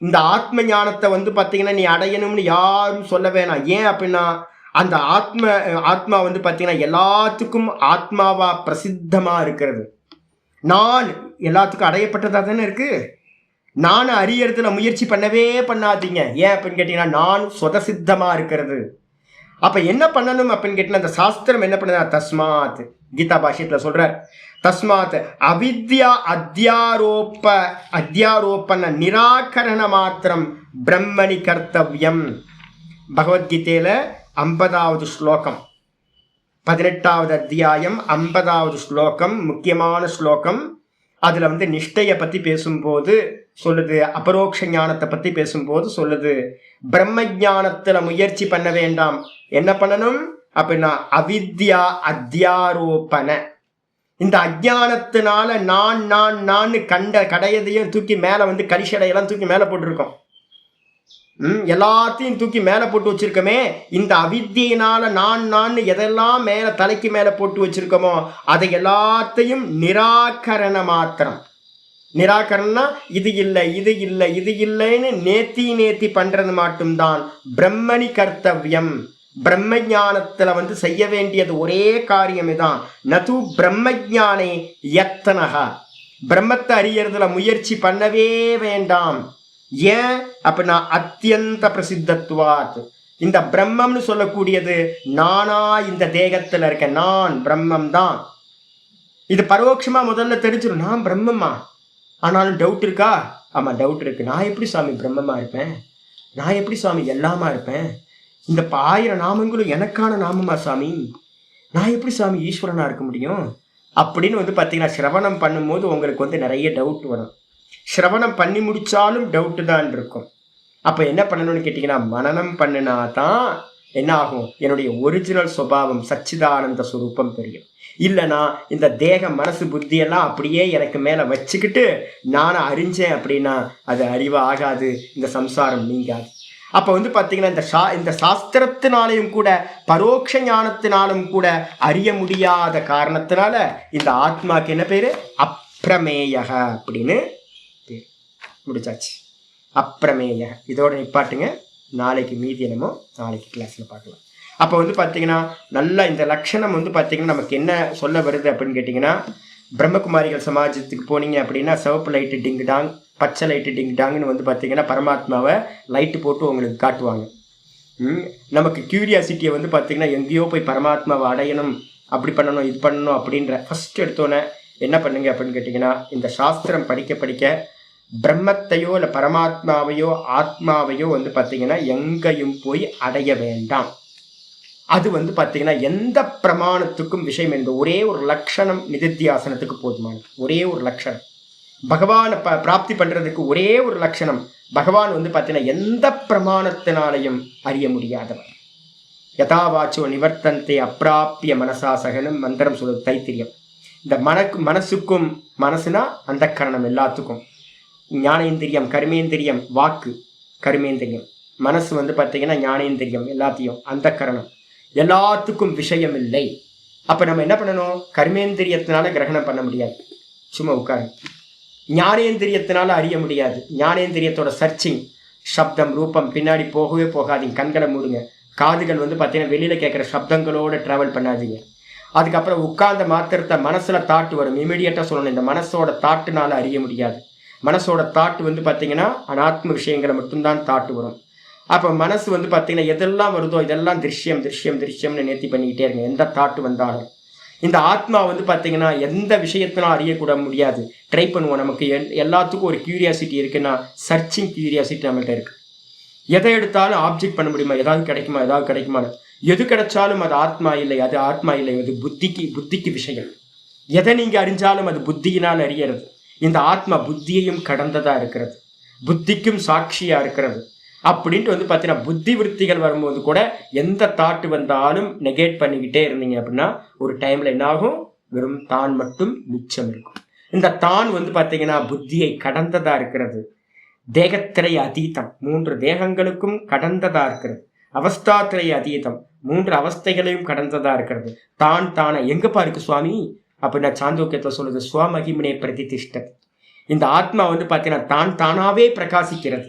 இந்த ஆத்ம ஞானத்தை வந்து பார்த்தீங்கன்னா நீ அடையணும்னு யாரும் சொல்ல வேணாம். ஏன் அப்படின்னா அந்த ஆத்மா வந்து பார்த்தீங்கன்னா எல்லாத்துக்கும் ஆத்மாவா பிரசித்தமா இருக்கிறது. நான் எல்லாத்துக்கும் அடையப்பட்டதா தானே இருக்கு. நான் அறியறதுல முயற்சி பண்ணவே பண்ணாதீங்க. ஏன் அப்படின்னு கேட்டீங்கன்னா நான் சுதசித்தமா இருக்கிறது. அப்ப என்ன பண்ணணும் அப்படின்னு கேட்டீங்கன்னா அந்த சாஸ்திரம் என்ன பண்ணுது, தஸ்மாத் கீதா பாஷ்யத்துல சொல்ற தஸ்மாத் அவித்யா அத்தியாரோப்பன நிராகரண மாத்திரம் பிரம்மணி கர்த்தவியம். பகவத்கீதையில 50வது ஸ்லோகம், 18வது அத்தியாயம் 50வது ஸ்லோகம், முக்கியமான ஸ்லோகம். அதுல வந்து நிஷ்டையை பத்தி பேசும்போது சொல்லுது, அபரோக்ஷ ஞானத்தை பத்தி பேசும்போது சொல்லுது, பிரம்ம ஞானத்துல முயற்சி பண்ண வேண்டாம். என்ன பண்ணணும் அப்படின்னா அவித்யா அத்தியாரோபண. இந்த அஜானத்தினால நான் கண்ட கடையதையும் தூக்கி மேல வந்து கரிசடையெல்லாம் தூக்கி மேல போட்டிருக்கோம். எல்லாத்தையும் தூக்கி மேல போட்டு வச்சிருக்கோமே. இந்த அவித்தியினால நான் எதெல்லாம் மேல தலைக்கு மேல போட்டு வச்சிருக்கோமோ அதை எல்லாத்தையும் நிராகரண மாத்திரம். நிராகரணம்னா இது இல்லை இது இல்லை இது இல்லைன்னு நேத்தி பண்றது மட்டும்தான் பிரம்மணி கர்த்தவியம். பிரம்ம ஞானத்துல வந்து செய்ய வேண்டியது ஒரே காரியம் தான். நது பிரம்ம ஞானே யத்தனஹா. பிரம்மத்தை அறியறதுல முயற்சி பண்ணவே வேண்டாம். ஏன் அப்படின்னா அத்தியந்த பிரசித்தத்துவாத். இந்த பிரம்மம்னு சொல்லக்கூடியது நானா இந்த தேகத்துல இருக்க நான் பிரம்மம் தான். இது பரோட்சமா முதல்ல தெரிஞ்சிடும், நான் பிரம்மமா. ஆனாலும் டவுட் இருக்கா? ஆமா டவுட் இருக்கு. நான் எப்படி சாமி பிரம்மமா இருப்பேன்? நான் எப்படி சாமி எல்லாமா இருப்பேன்? இந்த 1000 நாமங்களும் எனக்கான நாமமா சாமி? நான் எப்படி சாமி ஈஸ்வரனா இருக்க முடியும் அப்படின்னு வந்து பார்த்தீங்கன்னா சிரவணம் பண்ணும்போது உங்களுக்கு வந்து நிறைய டவுட் வரும். சிரவணம் பண்ணி முடிச்சாலும் டவுட்டு தான் இருக்கும். அப்போ என்ன பண்ணணும்னு கேட்டிங்கன்னா மனனம் பண்ணினா தான் என்ன ஆகும், என்னுடைய ஒரிஜினல் சுபாவம் சச்சிதானந்த சுரூபம் தெரியும். இல்லைனா இந்த தேகம் மனசு புத்தியெல்லாம் அப்படியே எனக்கு மேலே வச்சுக்கிட்டு நான் அறிஞ்சேன் அப்படின்னா அது அறிவு ஆகாது, இந்த சம்சாரம் நீங்காது. அப்போ வந்து பார்த்தீங்கன்னா இந்த சாஸ்திரத்தினாலையும் கூட பரோட்ச ஞானத்தினாலும் கூட அறிய முடியாத காரணத்தினால இந்த ஆத்மாக்கு என்ன பேரு, அப்பிரமேய அப்படின்னு பேர். முடிச்சாச்சு, அப்பிரமேய. இதோட நிப்பாட்டுங்க. நாளைக்கு மீதி என்னமோ நாளைக்கு கிளாஸ்ல பார்க்கலாம். அப்போ வந்து பார்த்தீங்கன்னா நல்லா இந்த லட்சணம் வந்து பார்த்தீங்கன்னா நமக்கு என்ன சொல்ல வருது அப்படின்னு கேட்டிங்கன்னா, பிரம்மகுமாரிகள் சமாஜத்துக்கு போனீங்க அப்படின்னா சிவப்பு லைட்டு டிங்கு டாங், பச்சை லைட்டு டிங்கு டாங்குன்னு வந்து பார்த்தீங்கன்னா பரமாத்மாவை லைட்டு போட்டு உங்களுக்கு காட்டுவாங்க. நமக்கு கியூரியாசிட்டியை வந்து பார்த்தீங்கன்னா எங்கேயோ போய் பரமாத்மாவை அடையணும், அப்படி பண்ணணும் இது பண்ணணும் அப்படின்ற ஃபர்ஸ்ட் எடுத்தோன்னே என்ன பண்ணுங்க அப்படின்னு கேட்டிங்கன்னா, இந்த சாஸ்திரம் படிக்க படிக்க பிரம்மத்தையோ இல்லை பரமாத்மாவையோ ஆத்மாவையோ வந்து பார்த்தீங்கன்னா எங்கேயும் போய் அடைய வேண்டாம். அது வந்து பார்த்தீங்கன்னா எந்த பிரமாணத்துக்கும் விஷயம் என்ற ஒரே ஒரு லட்சணம் நிதித்தியாசனத்துக்கு போதுமானது. ஒரே ஒரு லட்சணம் பகவானை பிராப்தி பண்றதுக்கு ஒரே ஒரு லட்சணம். பகவான் வந்து பார்த்தீங்கன்னா எந்த பிரமாணத்தினாலையும் அறிய முடியாதவர். யதாவாச்சோ நிவர்த்தந்தே அப்பிராப்பிய மனசா சகனம் மந்திரம் சொல்வது தைத்திரியம். இந்த மனசுக்கும் மனசுனா அந்த கரணம் எல்லாத்துக்கும் ஞானேந்திரியம் கர்மேந்திரியம், வாக்கு கர்மேந்திரியம், மனசு வந்து பார்த்தீங்கன்னா ஞானேந்திரியம், எல்லாத்தையும் அந்த கரணம் எல்லாத்துக்கும் விஷயம் இல்லை. அப்போ நம்ம என்ன பண்ணணும், கர்மேந்திரியத்தினால கிரகணம் பண்ண முடியாது, சும்மா உட்காரு. ஞானேந்திரியத்தினால அறிய முடியாது, ஞானேந்திரியத்தோட சர்ச்சிங் சப்தம் ரூபம் பின்னாடி போகவே போகாதீங்க. கண்களை மூடுங்க. காதுகள் வந்து பார்த்தீங்கன்னா வெளியில் கேட்குற சப்தங்களோட ட்ராவல் பண்ணாதீங்க. அதுக்கப்புறம் உட்கார்ந்த மாத்திரத்தை மனசில் தாட்டு வரும், இமீடியட்டாக சொல்லணும். இந்த மனசோட தாட்டுனால அறிய முடியாது. மனசோட தாட்டு வந்து பார்த்தீங்கன்னா அனாத்ம விஷயங்களை மட்டும்தான் தாட்டு வரும். அப்போ மனசு வந்து பார்த்தீங்கன்னா எதெல்லாம் வருதோ இதெல்லாம் திருஷ்யம் திருஷ்யம் திருஷ்யம்னு நேர்த்தி பண்ணிக்கிட்டே இருங்க எந்த தாட்டு வந்தாலும். இந்த ஆத்மா வந்து பார்த்தீங்கன்னா எந்த விஷயத்தினாலும் அறியக்கூட முடியாது. ட்ரை பண்ணுவோம். நமக்கு எல்லாத்துக்கும் ஒரு கியூரியாசிட்டி இருக்குன்னா சர்ச்சிங் கியூரியாசிட்டி நம்மகிட்ட இருக்கு. எதை எடுத்தாலும் ஆப்ஜெக்ட் பண்ண முடியுமா, ஏதாவது கிடைக்குமா, எது கிடைச்சாலும் அது ஆத்மா இல்லை, அது ஆத்மா இல்லை, அது புத்திக்கு விஷயம். எதை நீங்க அறிஞ்சாலும் அது புத்தியினால் அறியறது. இந்த ஆத்மா புத்தியையும் கடந்ததா இருக்கிறது, புத்திக்கும் சாட்சியா இருக்கிறது. அப்படின்ட்டு வந்து பார்த்தீங்கன்னா புத்தி விருத்திகள் வரும்போது கூட எந்த தாட்டு வந்தாலும் நெகேட் பண்ணிக்கிட்டே இருந்தீங்க அப்படின்னா ஒரு டைம்ல என்ன ஆகும், வெறும் தான் மட்டும் மிச்சம் இருக்கும். இந்த தான் வந்து பார்த்தீங்கன்னா புத்தியை கடந்ததா இருக்கிறது. தேகத்திரை அதீதம், 3 தேகங்களுக்கும் கடந்ததா இருக்கிறது. அவஸ்தாத்திரை அதீதம், 3 அவஸ்தைகளையும் கடந்ததா இருக்கிறது. தான் தானே எங்கப்பா இருக்கு சுவாமி அப்படின்னா சாந்தோக்கியத்தில் சொல்லுது, ஸ்வமகிமனே பிரதிஷ்டத். இந்த ஆத்மா வந்து பார்த்தீங்கன்னா தான் தானாவே பிரகாசிக்கிறது.